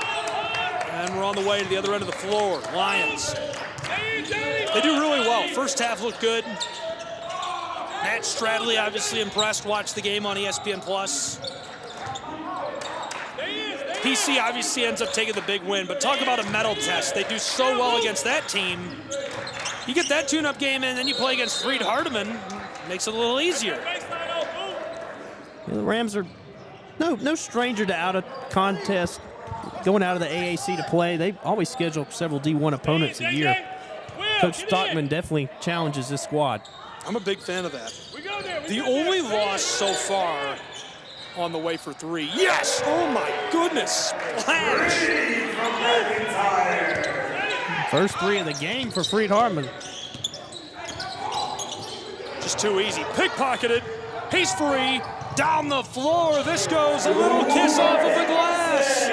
And we're on the way to the other end of the floor. Lions. They do really well. First half looked good. Matt Stradley obviously impressed. Watched the game on ESPN+. PC obviously ends up taking the big win, but talk about a medal test. They do so well against that team. You get that tune-up game in, then you play against Freed-Hardeman. Makes it a little easier. Yeah, the Rams are no stranger to out-of-contest, going out of the AAC to play. They always schedule several D1 opponents a year. Coach Stockman definitely challenges this squad. I'm a big fan of that. The only loss so far on the way for 3. Yes! Oh my goodness! Splash! First 3 of the game for Freed-Hardeman. Just too easy. Pickpocketed. He's free. Down the floor. This goes a little kiss off of the glass.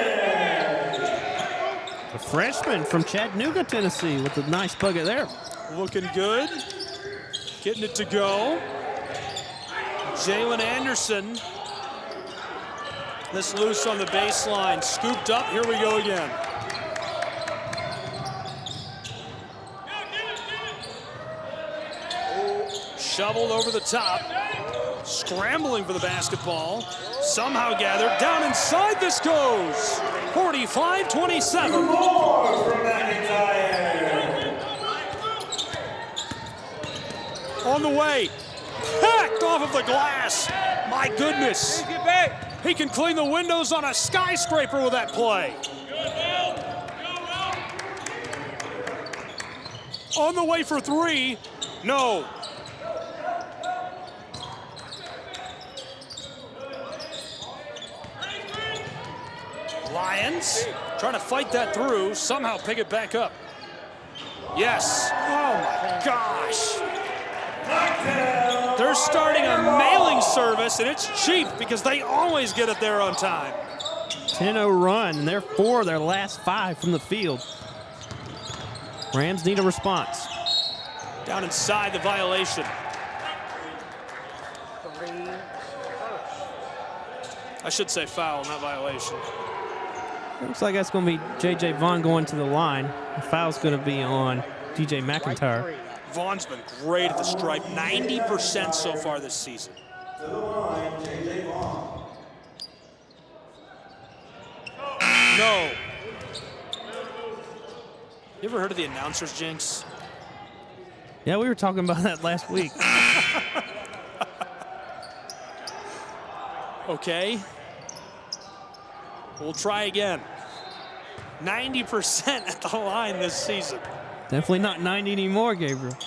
A freshman from Chattanooga, Tennessee, with a nice bucket there. Looking good. Getting it to go. Jalen Anderson. This loose on the baseline. Scooped up. Here we go again. Shoveled over the top. Scrambling for the basketball. Somehow gathered. Down inside this goes. 45-27. On the way. Packed off of the glass. My goodness. He can clean the windows on a skyscraper with that play. On the way for 3. No. Lions trying to fight that through, somehow pick it back up. Yes. Oh my gosh. They're starting a mailing service, and it's cheap because they always get it there on time. 10-0 run, and they're 4 of their last 5 from the field. Rams need a response. Down inside the violation. I should say foul, not violation. Looks like that's going to be J.J. Vaughn going to the line. The foul's going to be on D.J. McIntyre. Vaughn's been great at the stripe, 90% so far this season. No. You ever heard of the announcer's jinx? Yeah, we were talking about that last week. Okay. We'll try again. 90% at the line this season. Definitely not 90 anymore, Gabriel.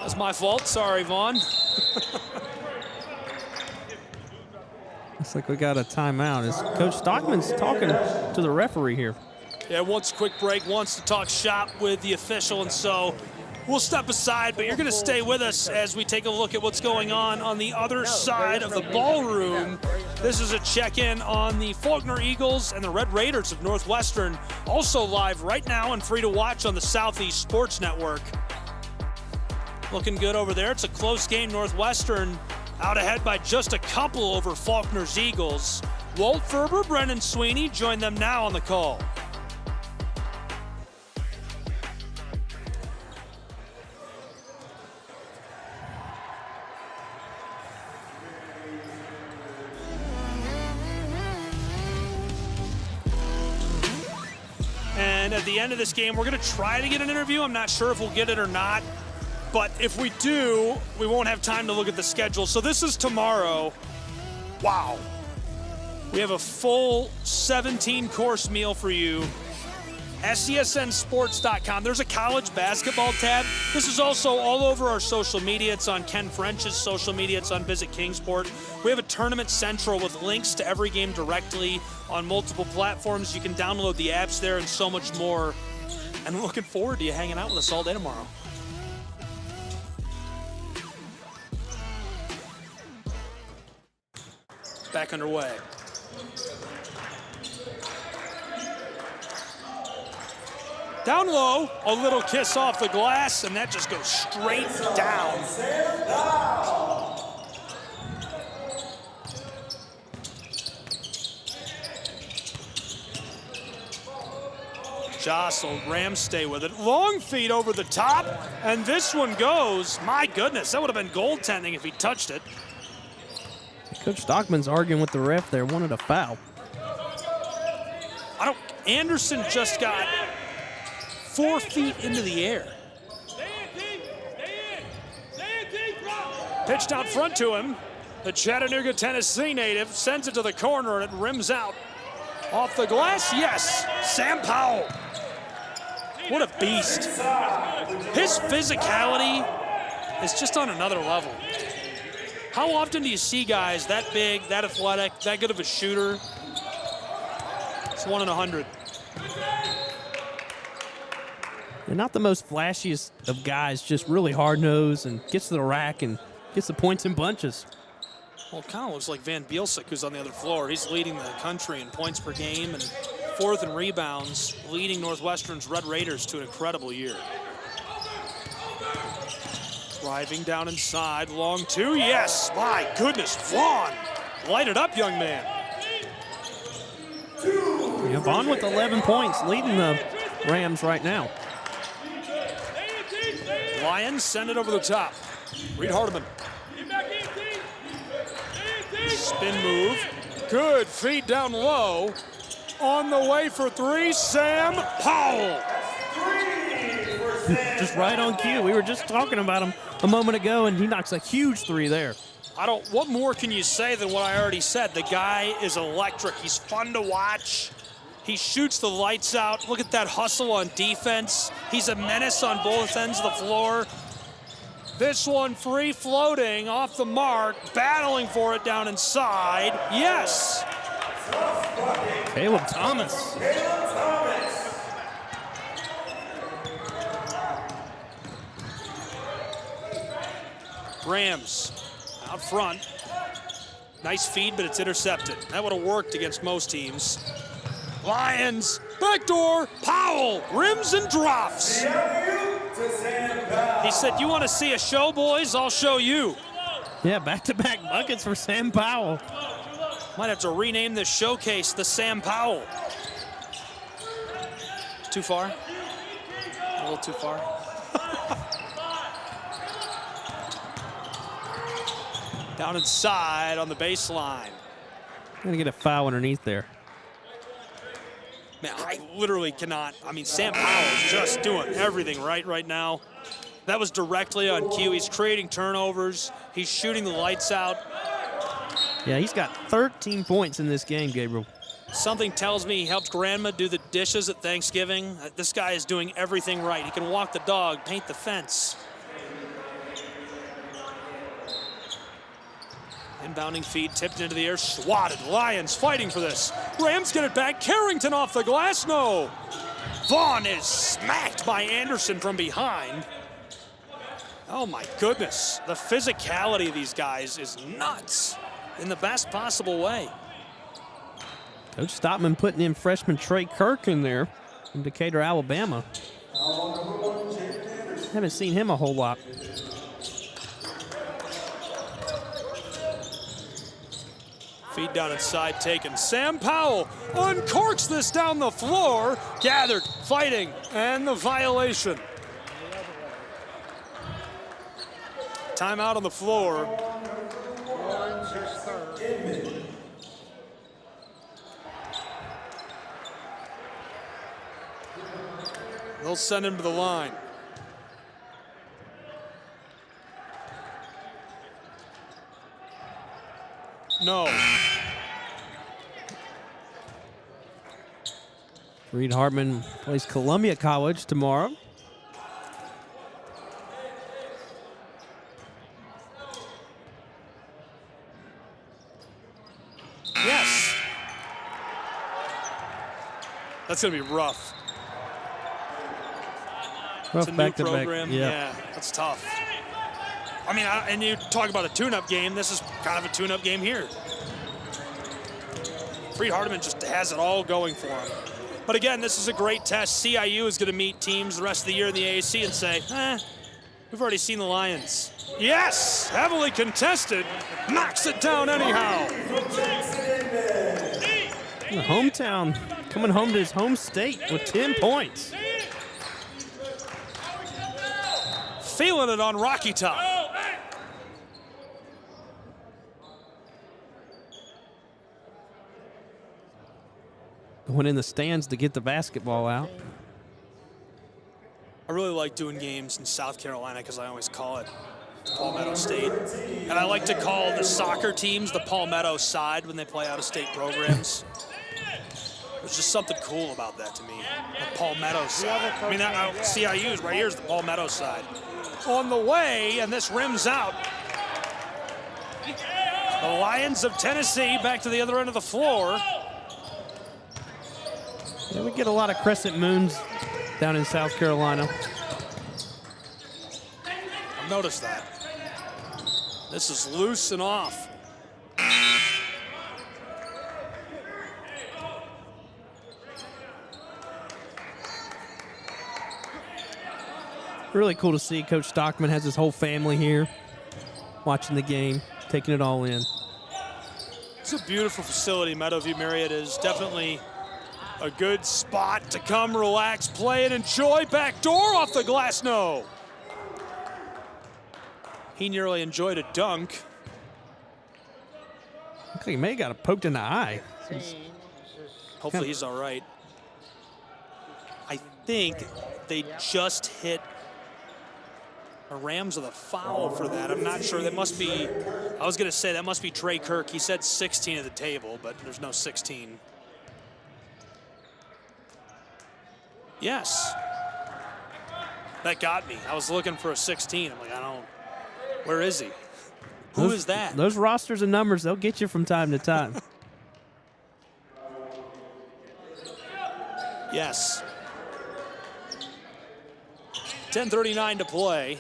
That's my fault. Sorry, Vaughn. Looks like we got a timeout as Coach Stockman's talking to the referee here. Yeah, wants a quick break, wants to talk shop with the official, and so we'll step aside, but you're going to stay with us as we take a look at what's going on the other side of the ballroom. This is a check-in on the Faulkner Eagles and the Red Raiders of Northwestern, also live right now and free to watch on the Southeast Sports Network. Looking good over there. It's a close game. Northwestern out ahead by just a couple over Faulkner's Eagles. Walt Ferber, Brennan Sweeney join them now on the call. And at the end of this game, we're going to try to get an interview. I'm not sure if we'll get it or not. But if we do, we won't have time to look at the schedule. So this is tomorrow. Wow. We have a full 17-course meal for you. SESNsports.com. There's a college basketball tab. This is also all over our social media. It's on Ken French's social media. It's on Visit Kingsport. We have a Tournament Central with links to every game directly on multiple platforms. You can download the apps there and so much more. And looking forward to you hanging out with us all day tomorrow. Back underway. Down low, a little kiss off the glass, and that just goes straight down. Jostled, Rams stay with it. Long feed over the top, and this one goes. My goodness, that would have been goaltending if he touched it. Coach Stockman's arguing with the ref there, wanted a foul. Anderson just got 4 feet into the air. Pitched out front to him. The Chattanooga, Tennessee native sends it to the corner, and it rims out. Off the glass, yes, Sam Powell. What a beast. His physicality is just on another level. How often do you see guys that big, that athletic, that good of a shooter? It's 1 in 100. They're not the most flashiest of guys, just really hard-nosed and gets to the rack and gets the points in bunches. Well, it kind of looks like Van Bielsick, who's on the other floor. He's leading the country in points per game and 4th in rebounds, leading Northwestern's Red Raiders to an incredible year. Driving down inside, long 2, yes, my goodness, Vaughn. Light it up, young man. Yeah, Vaughn with 11 points, leading the Rams right now. Lions send it over the top. Freed-Hardeman. Spin move, good feed down low. On the way for 3, Sam Powell. Just right on cue. We were just talking about him a moment ago, and he knocks a huge 3 there. What more can you say than what I already said? The guy is electric. He's fun to watch. He shoots the lights out. Look at that hustle on defense. He's a menace on both ends of the floor. This one free floating off the mark, battling for it down inside. Yes. Caleb Thomas. Rams out front. Nice feed, but it's intercepted. That would have worked against most teams. Lions, backdoor, Powell, rims and drops. He said, you want to see a show, boys? I'll show you. Yeah, back-to-back buckets for Sam Powell. Might have to rename this showcase the Sam Powell. Too far? A little too far. Down inside on the baseline. Gonna get a foul underneath there. Man, I literally cannot. I mean, Sam Powell is just doing everything right now. That was directly on cue. He's creating turnovers. He's shooting the lights out. Yeah, he's got 13 points in this game, Gabriel. Something tells me he helped Grandma do the dishes at Thanksgiving. This guy is doing everything right. He can walk the dog, paint the fence. Inbounding feed, tipped into the air, swatted. Lions fighting for this. Rams get it back. Carrington off the glass, no. Vaughn is smacked by Anderson from behind. Oh my goodness. The physicality of these guys is nuts in the best possible way. Coach Stockman putting in freshman Trey Kirk in there from Decatur, Alabama. Haven't seen him a whole lot. Feed down inside taken. Sam Powell uncorks this down the floor. Gathered, fighting, and the violation. Timeout on the floor. They'll send him to the line. No. Freed-Hardeman plays Columbia College tomorrow. Yes. That's going to be rough. It's a new program. Yeah, that's tough. I mean, and you talk about a tune-up game. This is kind of a tune-up game here. Freed-Hardeman just has it all going for him. But again, this is a great test. CIU is going to meet teams the rest of the year in the AAC and say, we've already seen the Lions. Yes, heavily contested. Knocks it down anyhow. The hometown coming home to his home state with 10 points. Feeling it on Rocky Top. Going in the stands to get the basketball out. I really like doing games in South Carolina because I always call it Palmetto State. And I like to call the soccer teams the Palmetto side when they play out-of-state programs. There's just something cool about that to me. The Palmetto side. I mean, CIU is right here is the Palmetto side. On the way, and this rims out. The Lions of Tennessee back to the other end of the floor. Yeah, we get a lot of crescent moons down in South Carolina. I've noticed that. This is loose and off. Really cool to see. Coach Stockman has his whole family here watching the game, taking it all in. It's a beautiful facility. Meadowview Marriott is definitely a good spot to come, relax, play, and enjoy. Back door off the glass, no. He nearly enjoyed a dunk. Looks like he may have got a poked in the eye. Hopefully he's all right. I think they just hit the Rams with a foul for that. I'm not sure. That must be, I was going to say that must be Trey Kirk. He said 16 at the table, but there's no 16. Yes. That got me. I was looking for a 16. I'm like, where is he? Who is that? Those rosters and numbers, they'll get you from time to time. Yes. 10:39 to play.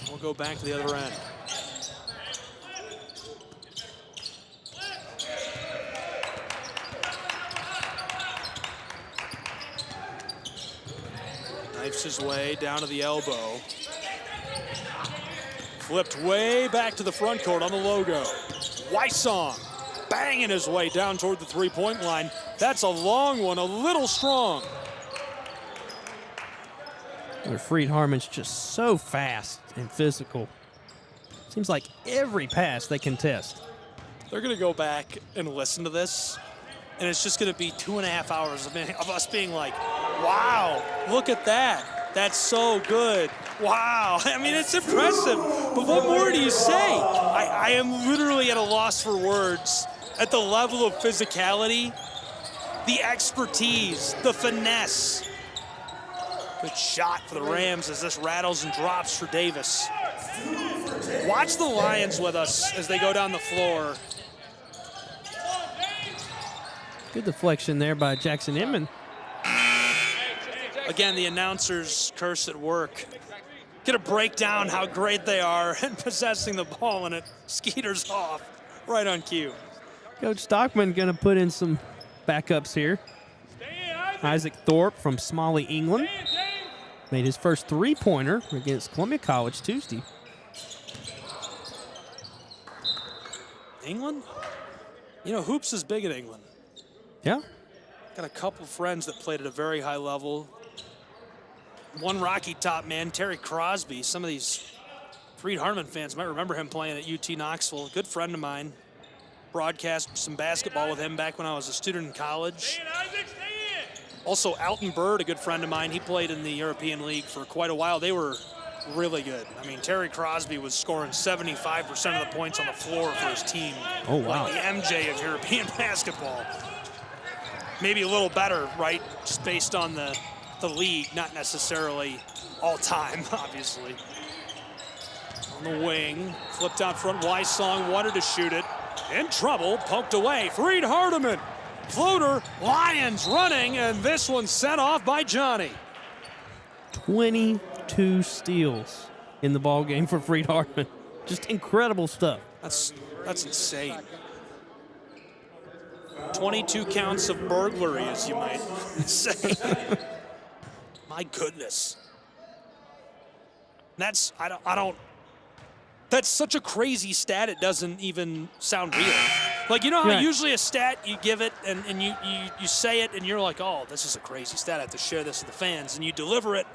We'll go back to the other end. Knifes his way down to the elbow. Flipped way back to the front court on the logo. Wysong banging his way down toward the three-point line. That's a long one, a little strong. Freed-Hardeman's just so fast and physical. Seems like every pass they contest. They're going to go back and listen to this, and it's just going to be 2.5 hours of us being like, wow, look at that. That's so good. Wow. I mean, it's impressive. But what more do you say? I am literally at a loss for words at the level of physicality, the expertise, the finesse. Good shot for the Rams as this rattles and drops for Davis. Watch the Lions with us as they go down the floor. Good deflection there by Jackson Inman. Again, the announcer's curse at work. Get a breakdown how great they are and possessing the ball, and it skeeters off right on cue. Coach Stockman going to put in some backups here. Isaac Thorpe from Smalley, England, made his first three-pointer against Columbia College Tuesday. England? You know, hoops is big in England. Yeah. Got a couple friends that played at a very high level. One Rocky Top man, Terry Crosby. Some of these Freed-Hardeman fans might remember him playing at UT Knoxville. A good friend of mine. Broadcast some basketball with him back when I was a student in college. Also, Alton Bird, a good friend of mine. He played in the European League for quite a while. They were really good. I mean, Terry Crosby was scoring 75% of the points on the floor for his team. Oh, wow. Like the MJ of European basketball. Maybe a little better, right? Just based on the league, not necessarily all time, obviously. On the wing, flipped out front, Wysong wanted to shoot it. In trouble, poked away. Freed-Hardeman, floater, Lions running, and this one sent off by Johnny. 22 steals in the ball game for Freed-Hardeman. Just incredible stuff. That's insane. 22 counts of burglary, as you might say. My goodness. That's that's such a crazy stat, it doesn't even sound real. Like, you know how usually a stat, you give it and you say it and you're like, oh, this is a crazy stat, I have to share this with the fans. And you deliver it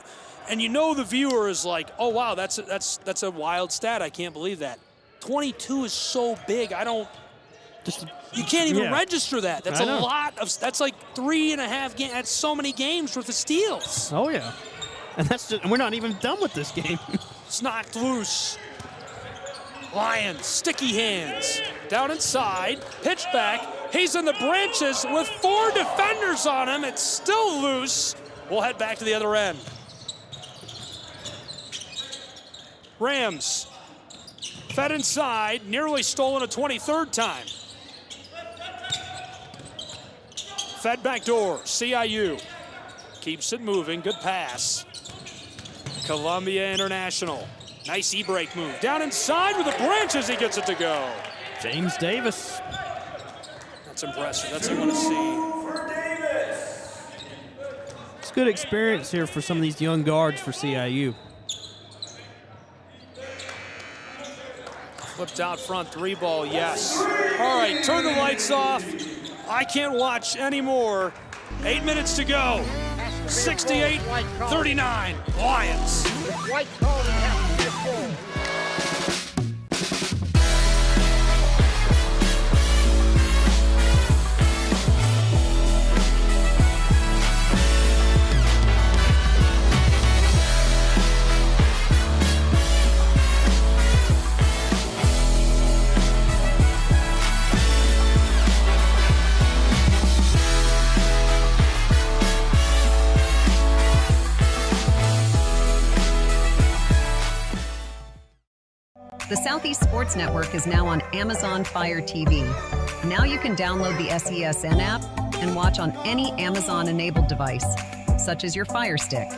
and you know the viewer is like, oh, wow, that's a wild stat, I can't believe that. 22 is so big, you can't even register that. That's a lot of, that's like 3.5 games, that's so many games worth of steals. Oh, yeah. And we're not even done with this game. It's knocked loose. Lions, sticky hands. Down inside, pitch back. He's in the branches with 4 defenders on him. It's still loose. We'll head back to the other end. Rams, fed inside, nearly stolen a 23rd time. Fed back door, CIU. Keeps it moving, good pass. Columbia International. Nice e-break move. Down inside with the branches, he gets it to go. James Davis. That's impressive, that's what you want to see. It's good experience here for some of these young guards for CIU. Flipped out front, 3-ball, yes. All right, turn the lights off. I can't watch anymore. 8 minutes to go. 68-39, Lions. White call and have to be a foul. The Southeast Sports Network is now on Amazon Fire TV. Now you can download the SESN app and watch on any Amazon-enabled device, such as your Fire Stick.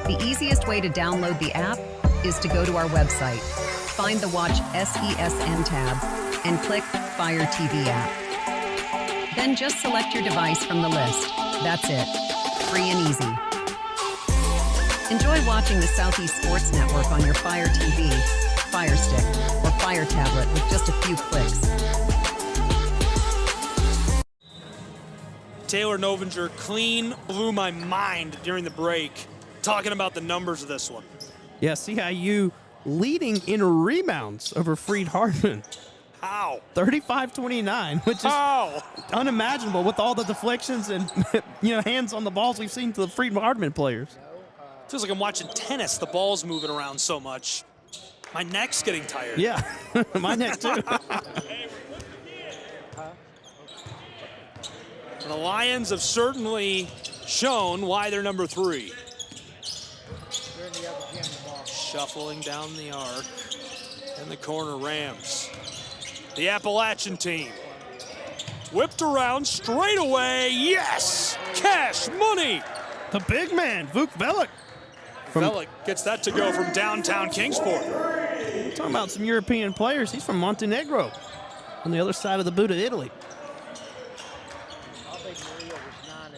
The easiest way to download the app is to go to our website, find the Watch SESN tab, and click Fire TV app. Then just select your device from the list. That's it. Free and easy. Enjoy watching the Southeast Sports Network on your Fire TV, Fire Stick, or Fire tablet with just a few clicks. Taylor Novinger clean blew my mind during the break talking about the numbers of this one. Yeah, CIU leading in rebounds over Freed-Hardeman. How? 35-29, which is unimaginable with all the deflections and hands on the balls we've seen to the Freed-Hardeman players. Feels like I'm watching tennis. The ball's moving around so much. My neck's getting tired. Yeah, my neck too. The Lions have certainly shown why they're number 3. Shuffling down the arc. In the corner, Rams. The Appalachian team. Whipped around straight away. Yes! Cash money! The big man, Vuk Velik. Velik gets that to go from downtown Kingsport. Talking about some European players. He's from Montenegro, on the other side of the boot of Italy.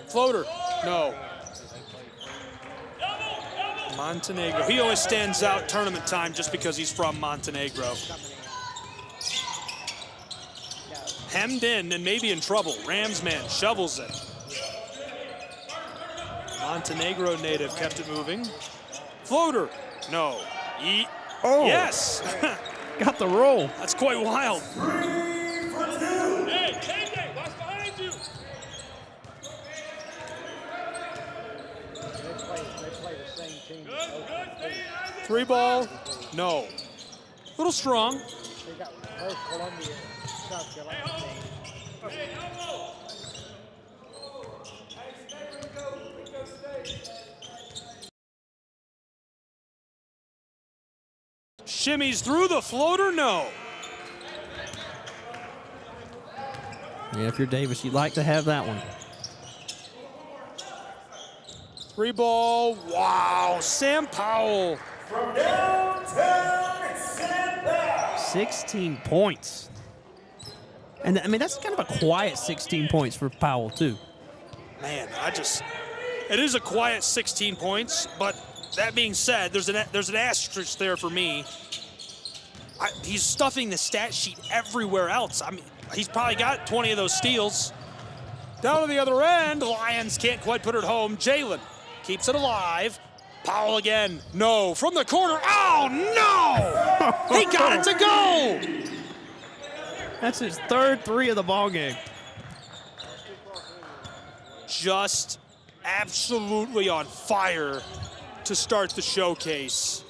Floater, no. Montenegro. He always stands out tournament time just because he's from Montenegro. Hemmed in and maybe in trouble. Rams man shovels it. Montenegro native kept it moving. Floater, no. Oh, yes. Got the roll. That's quite wild. Three ball, no. A little strong. Shimmies through the floater, no. Yeah, if you're Davis, you'd like to have that one. 3 ball, wow, Sam Powell. From downtown, Sam Powell. 16 points. And I mean, that's kind of a quiet 16 points for Powell, too. Man, it is a quiet 16 points, but that being said, there's an asterisk there for me. He's stuffing the stat sheet everywhere else. I mean, he's probably got 20 of those steals. Down to the other end, Lions can't quite put it home. Jalen keeps it alive. Powell again, no, from the corner, oh no! He got it to go! That's his third 3 of the ball game. Just absolutely on fire to start the showcase.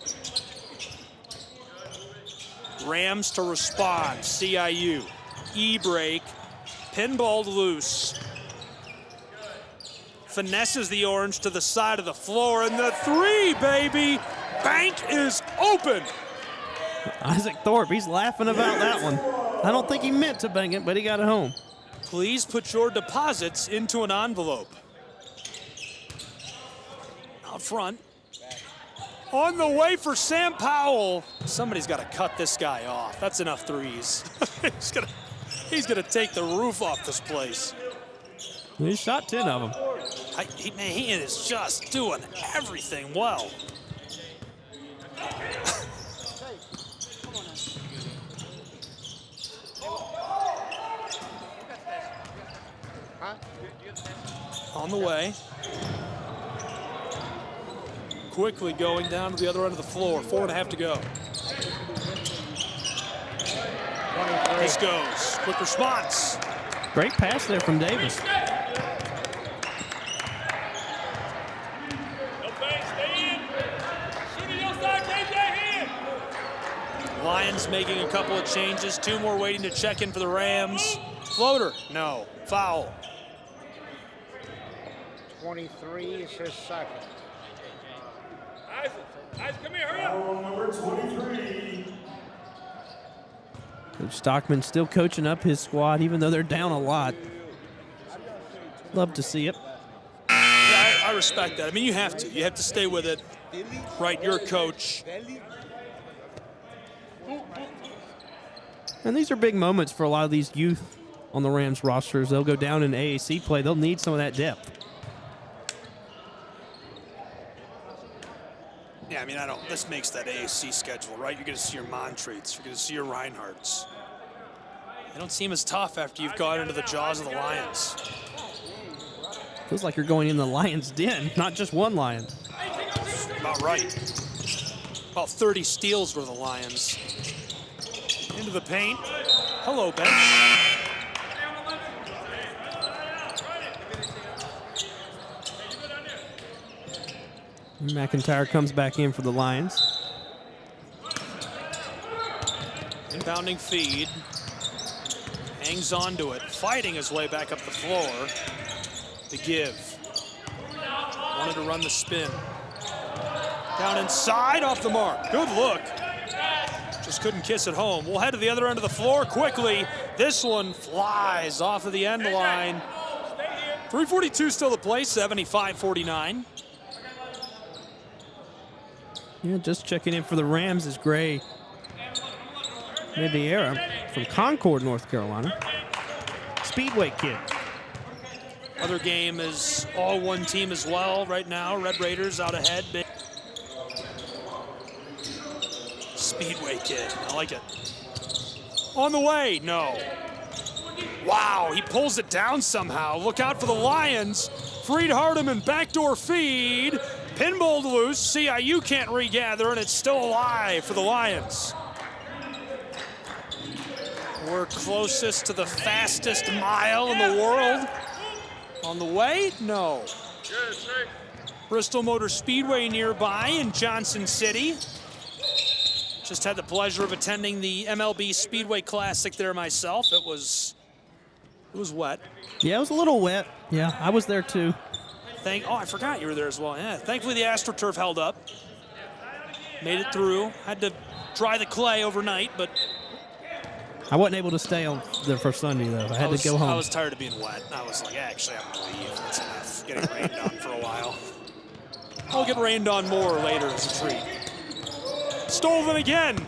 Rams to respond, CIU. E-break, pinballed loose. Finesses the orange to the side of the floor, and the 3, baby! Bank is open! Isaac Thorpe, he's laughing about that one. I don't think he meant to bang it, but he got it home. Please put your deposits into an envelope. Out front. On the way for Sam Powell. Somebody's got to cut this guy off. That's enough threes. he's gonna take the roof off this place. He shot 10 of them. He is just doing everything well. On the way. Quickly going down to the other end of the floor. 4.5 to go. This goes. Quick response. Great pass there from Davis. Lions making a couple of changes. 2 more waiting to check in for the Rams. Floater, no. Foul. 23 is his second. Isaac, come here, hurry up. Number 23. Coach Stockman still coaching up his squad, even though they're down a lot. Love to see it. Yeah, I respect that. I mean, you have to. You have to stay with it. Right, you're a coach. And these are big moments for a lot of these youth on the Rams rosters. They'll go down in AAC play. They'll need some of that depth. Yeah, I mean, this makes that AAC schedule, right? You're going to see your Montreats, you're going to see your Reinhardts. They don't seem as tough after you've gone into the jaws of the Lions. Feels like you're going in the Lions' den, not just one Lion. About right. About 30 steals for the Lions. Into the paint. Hello, Ben. McIntyre comes back in for the Lions. Inbounding feed. Hangs on to it, fighting his way back up the floor to give. Wanted to run the spin. Down inside, off the mark. Good look. Just couldn't kiss it home. We'll head to the other end of the floor quickly. This one flies off of the end line. 3:42 still to play, 75-49. Yeah, just checking in for the Rams is Gray Midiera from Concord, North Carolina. Speedway kid. Other game is all one team as well right now. Red Raiders out ahead. Speedway kid, I like it. On the way, no. Wow, he pulls it down somehow. Look out for the Lions. Freed-Hardeman backdoor feed. Pinballed loose, CIU can't regather, and it's still alive for the Lions. We're closest to the fastest mile in the world. On the way? No. Bristol Motor Speedway nearby in Johnson City. Just had the pleasure of attending the MLB Speedway Classic there myself. It was wet. Yeah, it was a little wet. Yeah, I was there too. Oh, I forgot you were there as well. Yeah, thankfully the AstroTurf held up. Made it through. Had to dry the clay overnight, but I wasn't able to stay on there for Sunday though. I had to go home. I was tired of being wet. I was like, actually, I'm gonna leave. That's enough. Getting rained on for a while. I'll get rained on more later as a treat. Stolen again.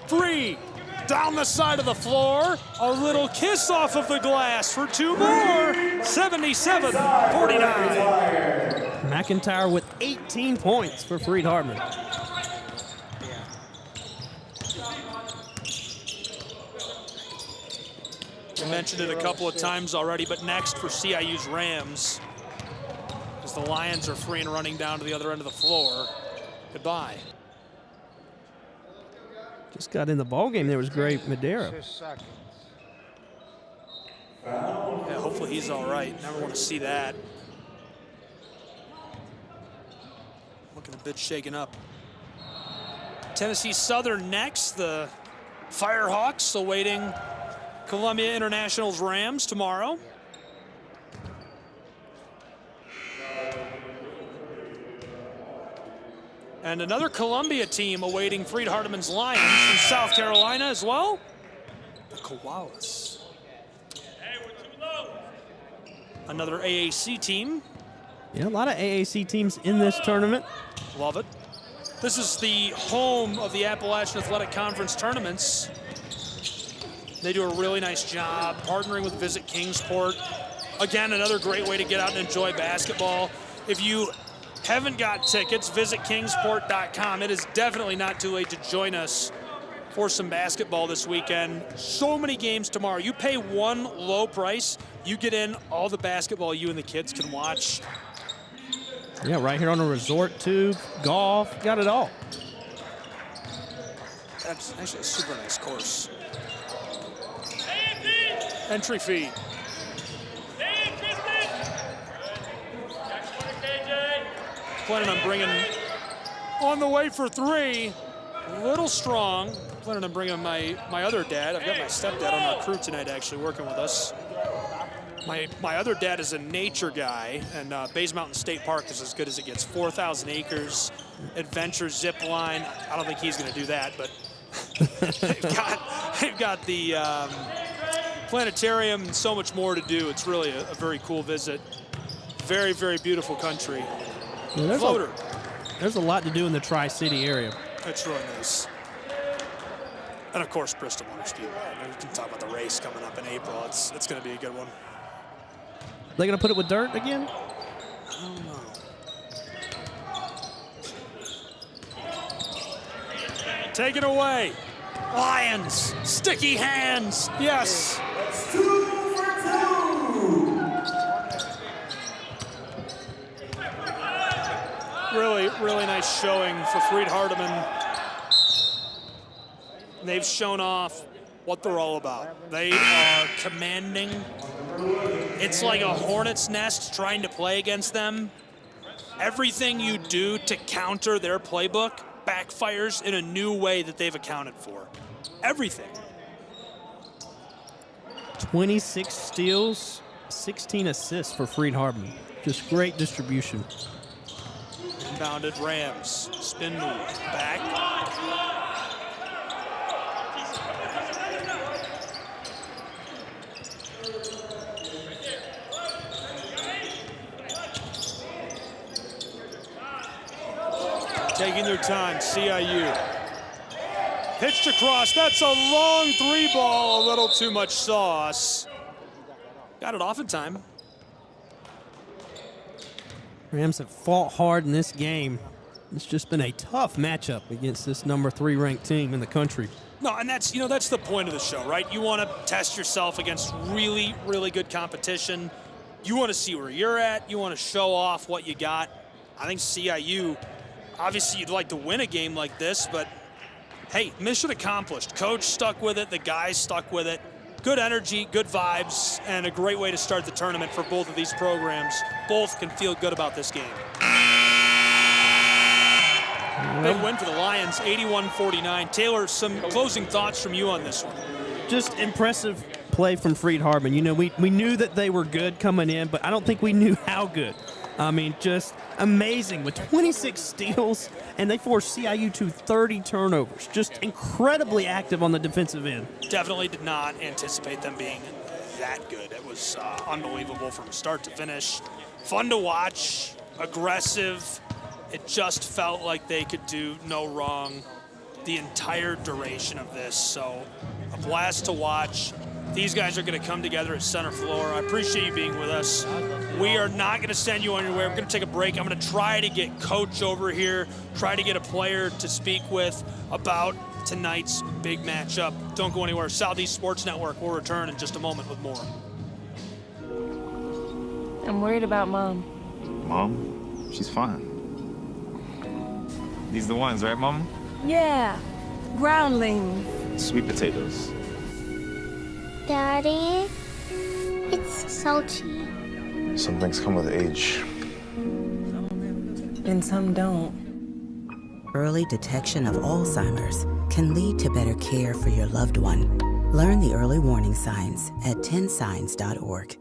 3 down the side of the floor. A little kiss off of the glass for 2 more. 77-49. McIntyre with 18 points for Freed-Hardeman. We mentioned it a couple of times already, but next for CIU's Rams, as the Lions are free and running down to the other end of the floor. Goodbye. Just got in the ball game. There was great Madera. Yeah, hopefully he's all right. Never want to see that. Looking a bit shaken up. Tennessee Southern next. The Firehawks awaiting Columbia International's Rams tomorrow. And another Columbia team awaiting Freed-Hardeman's Lions from South Carolina as well. The Koalas. Another AAC team. Yeah, a lot of AAC teams in this tournament. Love it. This is the home of the Appalachian Athletic Conference tournaments. They do a really nice job partnering with Visit Kingsport. Again, another great way to get out and enjoy basketball. If you haven't got tickets, visit kingsport.com. It is definitely not too late to join us for some basketball this weekend. So many games tomorrow. You pay one low price, you get in all the basketball you and the kids can watch. Yeah, right here on a resort too, golf, got it all. That's actually a super nice course. Entry fee. Planning on bringing on the way for 3. A little strong. Planning on bringing my other dad. I've got my stepdad on our crew tonight actually working with us. My other dad is a nature guy, and Bays Mountain State Park is as good as it gets. 4,000 acres, adventure zip line. I don't think he's going to do that, but they've got the planetarium and so much more to do. It's really a very cool visit. Very, very beautiful country. Yeah, Floater. There's a lot to do in the Tri-City area. It's really nice. And of course, Bristol Motor Speedway. We can talk about the race coming up in April. It's going to be a good one. They gonna put it with dirt again? I don't know. Take it away. Lions, sticky hands, yes. That's 2 for 2. Really, really nice showing for Freed-Hardeman. They've shown off what they're all about. They are commanding. It's like a hornet's nest trying to play against them. Everything you do to counter their playbook backfires in a new way that they've accounted for. Everything. 26 steals, 16 assists for Freed-Hardeman. Just great distribution. Inbounded Rams. Spin move. Back. Taking their time, CIU. Pitched across, that's a long 3-ball, a little too much sauce. Got it off in time. Rams have fought hard in this game. It's just been a tough matchup against this number 3 ranked team in the country. No, and that's, that's the point of the show, right? You want to test yourself against really, really good competition. You want to see where you're at. You want to show off what you got. I think CIU, obviously you'd like to win a game like this, but hey, mission accomplished. Coach stuck with it, the guys stuck with it. Good energy, good vibes, and a great way to start the tournament for both of these programs. Both can feel good about this game. Big win for the Lions, 81-49. Taylor, some closing thoughts from you on this one. Just impressive play from Freed-Hardeman. We knew that they were good coming in, but I don't think we knew how good. I mean, just amazing with 26 steals, and they forced CIU to 30 turnovers. Just incredibly active on the defensive end. Definitely did not anticipate them being that good. It was unbelievable from start to finish. Fun to watch, aggressive. It just felt like they could do no wrong the entire duration of this. So a blast to watch. These guys are going to come together at center floor. I appreciate you being with us. We are not going to send you on your way. We're going to take a break. I'm going to try to get Coach over here, try to get a player to speak with about tonight's big matchup. Don't go anywhere. Southeast Sports Network will return in just a moment with more. I'm worried about Mom. Mom? She's fine. These the ones, right, Mom? Yeah, groundlings. Sweet potatoes. Daddy, it's salty. Some things come with age. And some don't. Early detection of Alzheimer's can lead to better care for your loved one. Learn the early warning signs at 10signs.org.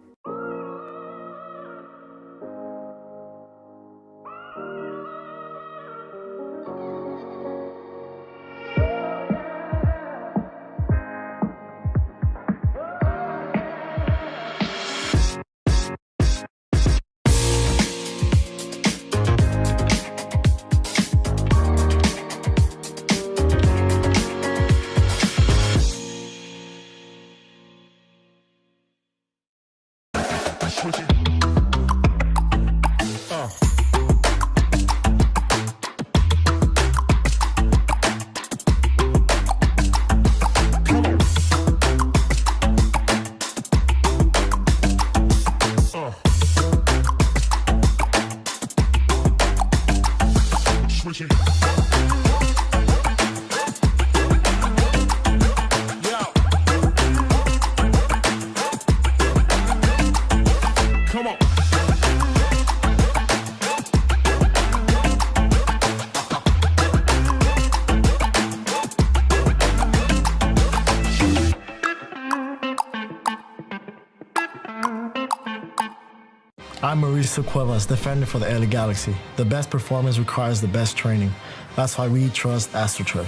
I'm Mauricio Cuevas, defender for the LA Galaxy. The best performance requires the best training. That's why we trust AstroTurf.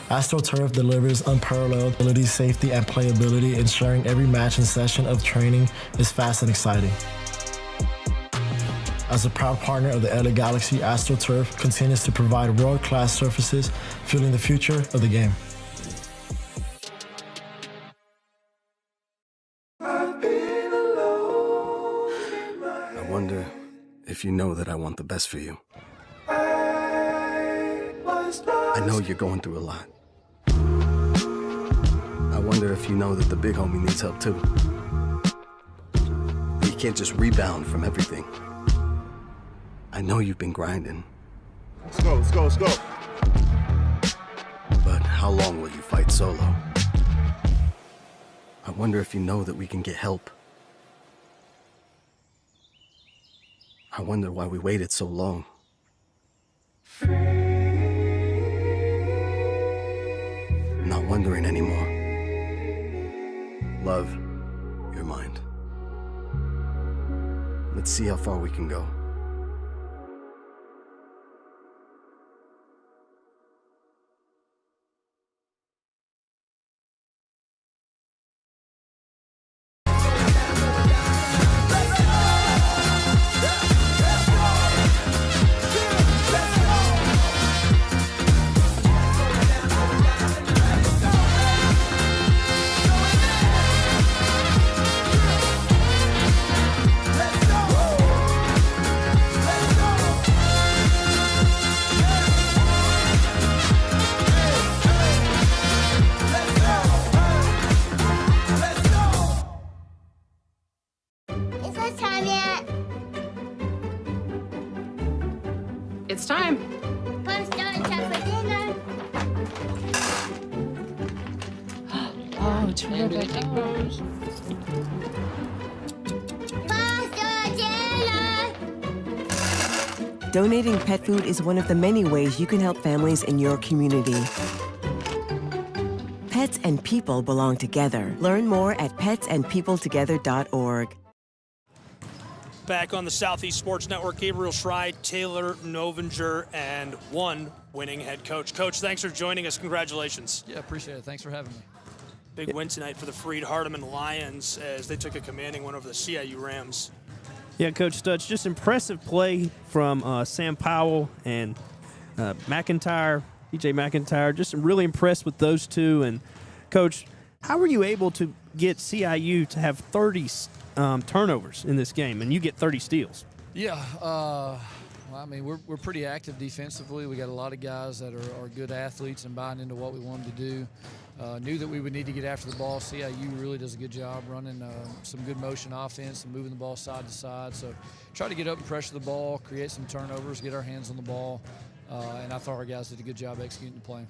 AstroTurf delivers unparalleled ability, safety, and playability, ensuring every match and session of training is fast and exciting. As a proud partner of the LA Galaxy, AstroTurf continues to provide world-class surfaces, fueling the future of the game. I wonder if you know that I want the best for you. I know you're going through a lot. wonder if you know that the big homie needs help too. He can't just rebound from everything. I know you've been grinding. Let's go, let's go, let's go. But how long will you fight solo? I wonder if you know that we can get help. I wonder why we waited so long. I'm not wondering anymore. Love, your mind. Let's see how far we can go. It's time. Oh, terrific. Donating pet food is one of the many ways you can help families in your community. Pets and people belong together. Learn more at petsandpeopletogether.org. Back on the Southeast Sports Network, Gabriel Schrei, Taylor Novinger, and one winning head coach. Coach, thanks for joining us. Congratulations. Yeah, appreciate it. Thanks for having me. Big win tonight for the Freed-Hardeman Lions as they took a commanding win over the CIU Rams. Yeah, Coach Stutz, just impressive play from Sam Powell and McIntyre, DJ McIntyre. Just really impressed with those two. And, Coach, how were you able to get CIU to have 30 turnovers in this game, and you get 30 steals? Yeah, well, I mean, we're pretty active defensively. We got a lot of guys that are good athletes and buying into what we want them to do. Knew that we would need to get after the ball. CIU really does a good job running some good motion offense and moving the ball side to side. So try to get up and pressure the ball, create some turnovers, get our hands on the ball. And I thought our guys did a good job executing the play.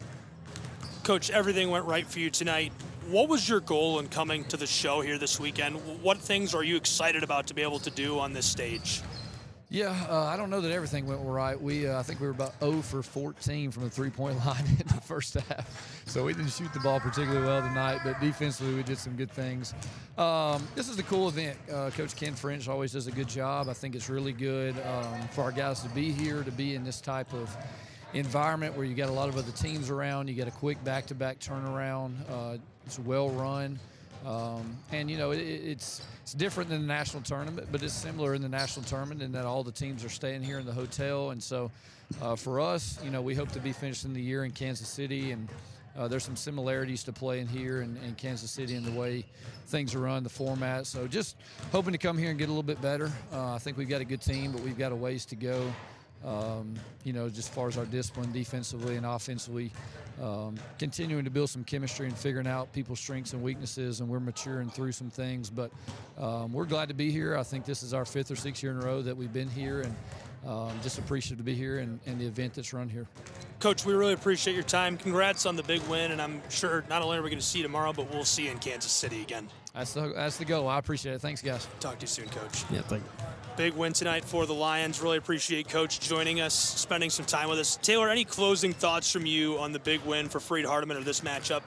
Coach, everything went right for you tonight. What was your goal in coming to the show here this weekend? What things are you excited about to be able to do on this stage? Yeah, I don't know that everything went right. I think we were about 0 for 14 from the three-point line in the first half. So we didn't shoot the ball particularly well tonight, but defensively we did some good things. This is a cool event. Coach Ken French always does a good job. I think it's really good for our guys to be here, to be in this type of environment where you got a lot of other teams around. You got a quick back-to-back turnaround. It's well run. And, you know, it's different than the national tournament, but it's similar in the national tournament in that all the teams are staying here in the hotel. And so for us, you know, we hope to be finishing the year in Kansas City. And there's some similarities to playing here in Kansas City in the way things are run, the format. So just hoping to come here and get a little bit better. I think we've got a good team, but we've got a ways to go. You know, just as far as our discipline defensively and offensively, continuing to build some chemistry and figuring out people's strengths and weaknesses, and we're maturing through some things. But we're glad to be here. I think this is our 5th or 6th year in a row that we've been here, and just appreciative to be here and the event that's run here. Coach, we really appreciate your time. Congrats on the big win, and I'm sure not only are we going to see you tomorrow, but we'll see you in Kansas City again. That's the goal. I appreciate it. Thanks, guys. Talk to you soon, Coach. Yeah, thank you. Big win tonight for the Lions. Really appreciate Coach joining us, spending some time with us. Taylor, any closing thoughts from you on the big win for Freed-Hardeman of this matchup?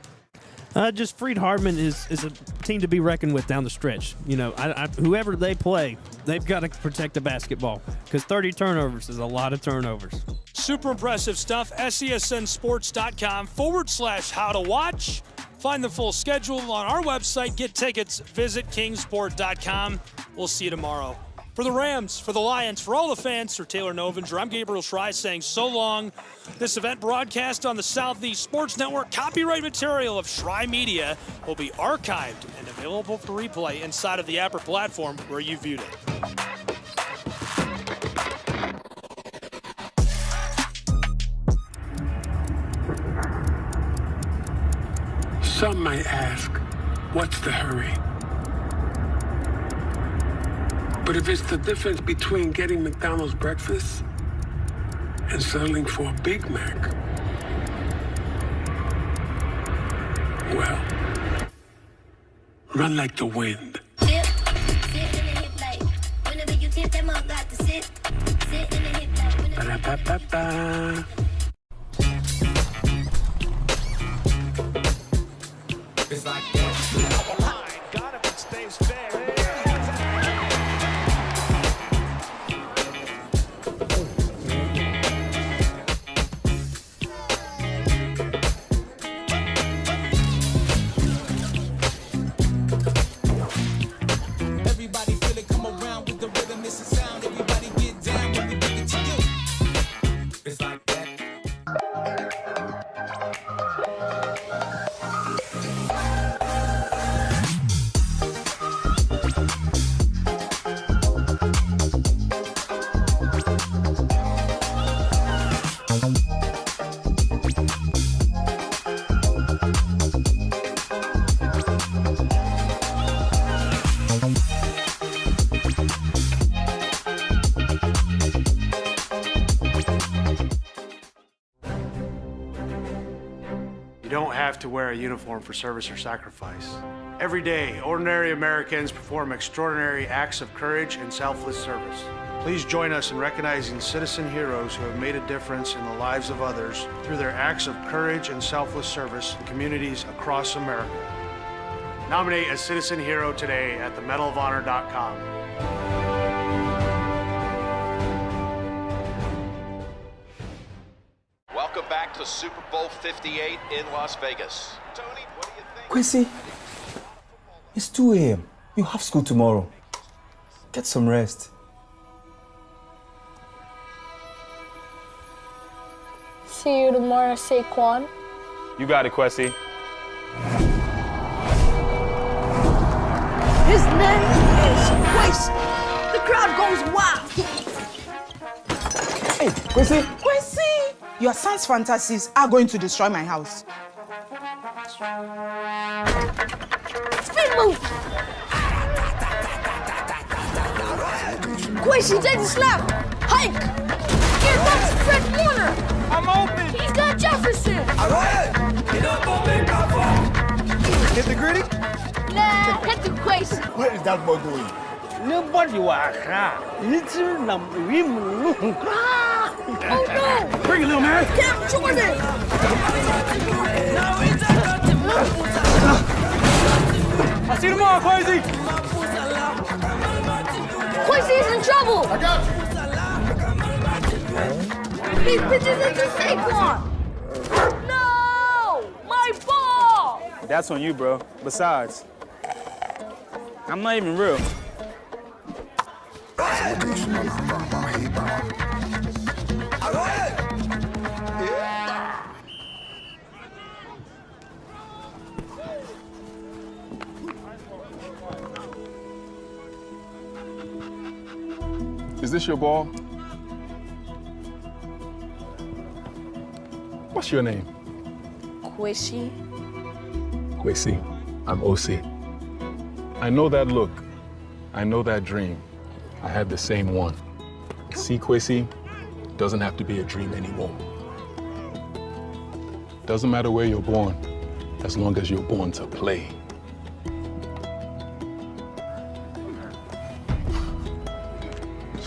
Just Freed-Hardeman is a team to be reckoned with down the stretch. You know, whoever they play, they've got to protect the basketball because 30 turnovers is a lot of turnovers. Super impressive stuff. SESNsports.com/how to watch. Find the full schedule on our website. Get tickets. Visit kingsport.com. We'll see you tomorrow. For the Rams, for the Lions, for all the fans, for Taylor Novinger, I'm Gabriel Schrei saying so long. This event broadcast on the Southeast Sports Network, copyright material of Schrei Media, will be archived and available for replay inside of the Apple platform where you viewed it. Some might ask, what's the hurry? But if it's the difference between getting McDonald's breakfast and settling for a Big Mac, well, run like the wind. Ba-da-ba-ba-ba. It's like that. God, if it stays fair. Everybody feel it, come around with the rhythm, it's a sound. Everybody get down when we bring it to you. It's like that. You don't have to wear a uniform for service or sacrifice. Every day, ordinary Americans perform extraordinary acts of courage and selfless service. Please join us in recognizing citizen heroes who have made a difference in the lives of others through their acts of courage and selfless service in communities across America. Nominate a citizen hero today at themedalofhonor.com. Welcome back to Super Bowl 58 in Las Vegas. Tony, what do you think? Quincy, it's 2 a.m. You have school tomorrow. Get some rest. See you tomorrow, Saquon. You got it, Quincy. His name is Quincy. The crowd goes wild. Hey, Quincy. Quincy, your son's fantasies are going to destroy my house. Speed move. Quincy, take the snap. Hike. Here comes Fred Warner. I'm open. He's got Jefferson. All right. Hit the gritty? Nah, hit the Quincy. What is that boy doing? Nobody was Oh no! Bring it, little man. Cam Jordan! I'll see you tomorrow, Quincy. Quincy is in trouble! I got you. He pitches it to Saquon! No! My ball! That's on you, bro. Besides, I'm not even real. Is this your ball? What's your name? Quishy. Quincy. I'm OC. I know that look. I know that dream. I had the same one. See, Quincy, doesn't have to be a dream anymore. Doesn't matter where you're born, as long as you're born to play.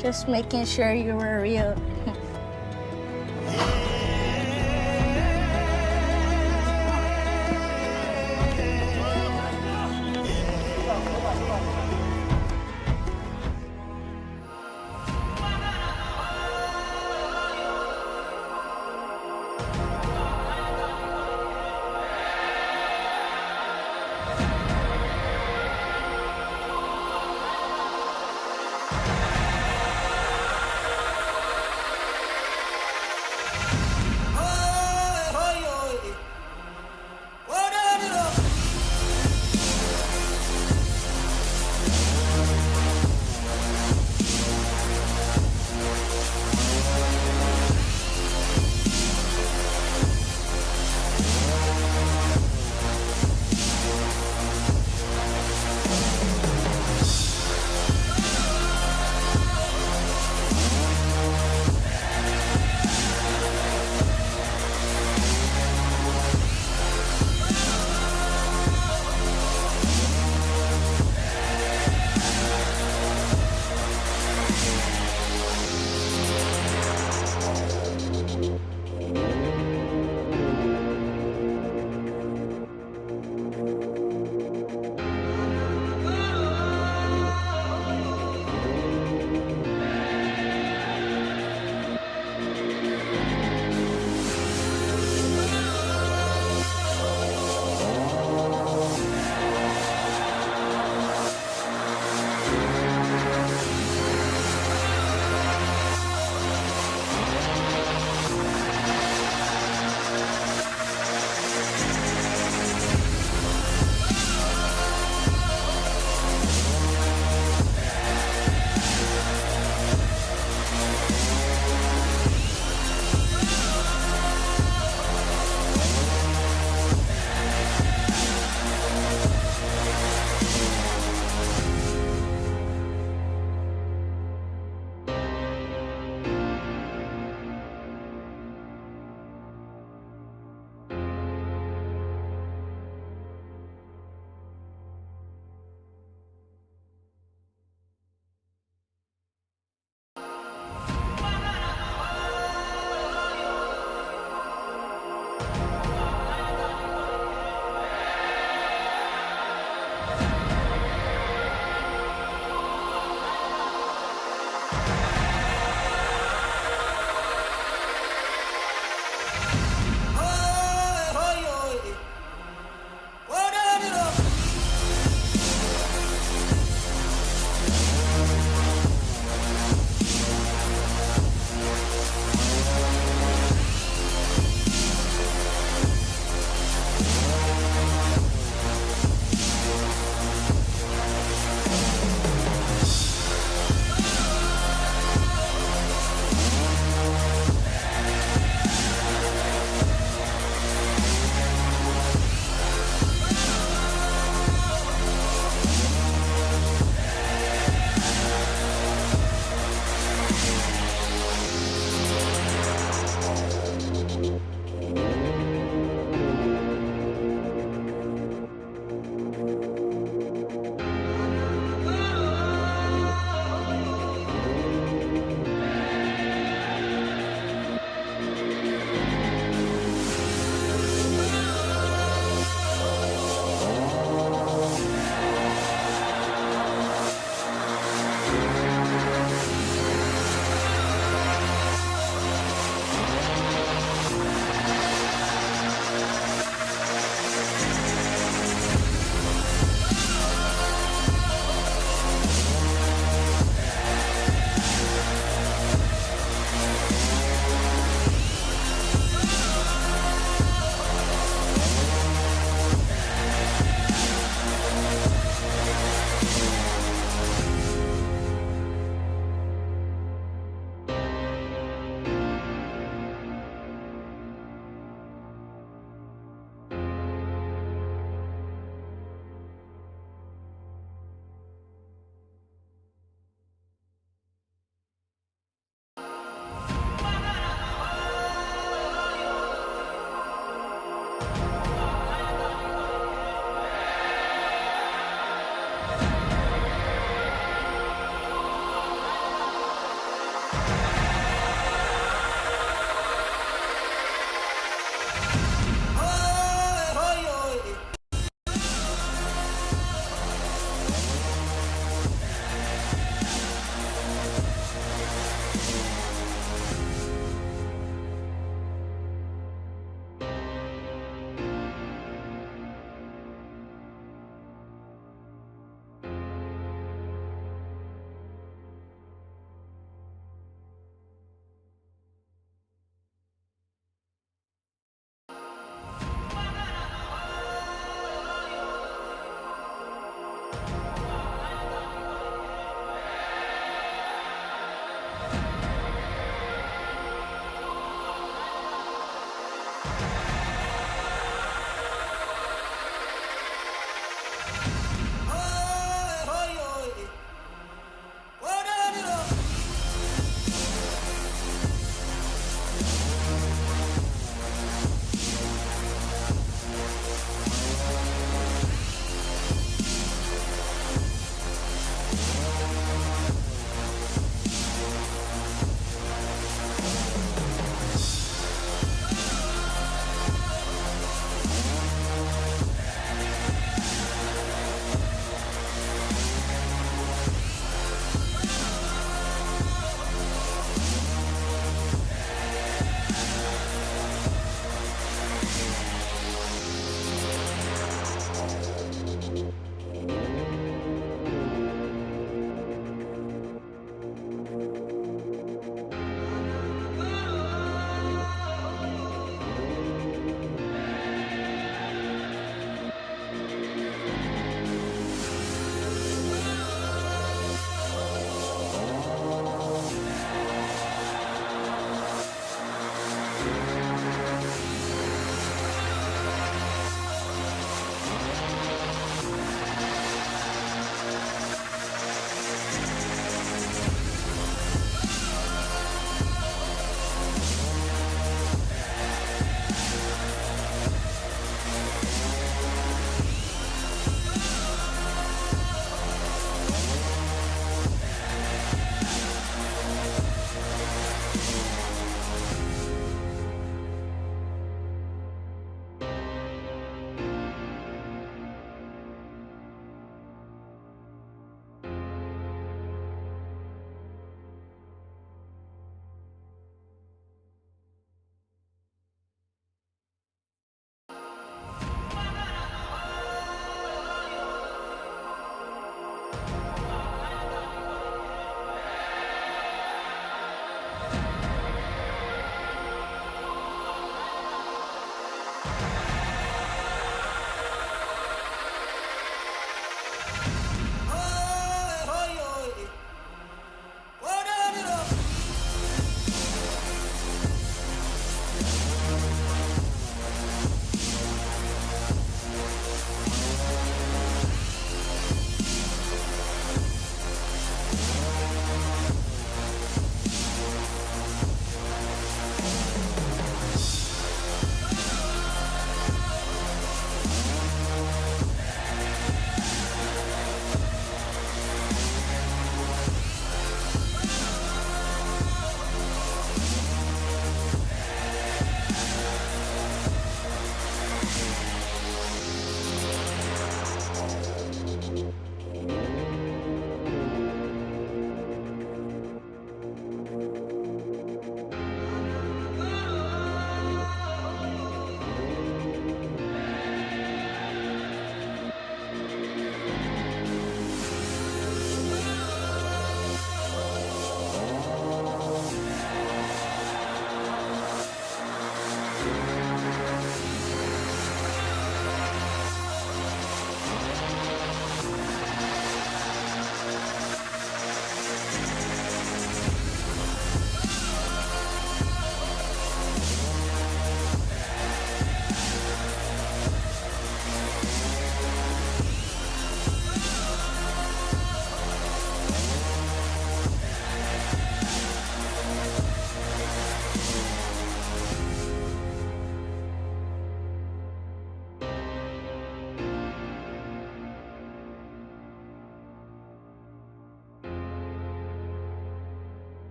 Just making sure you were real.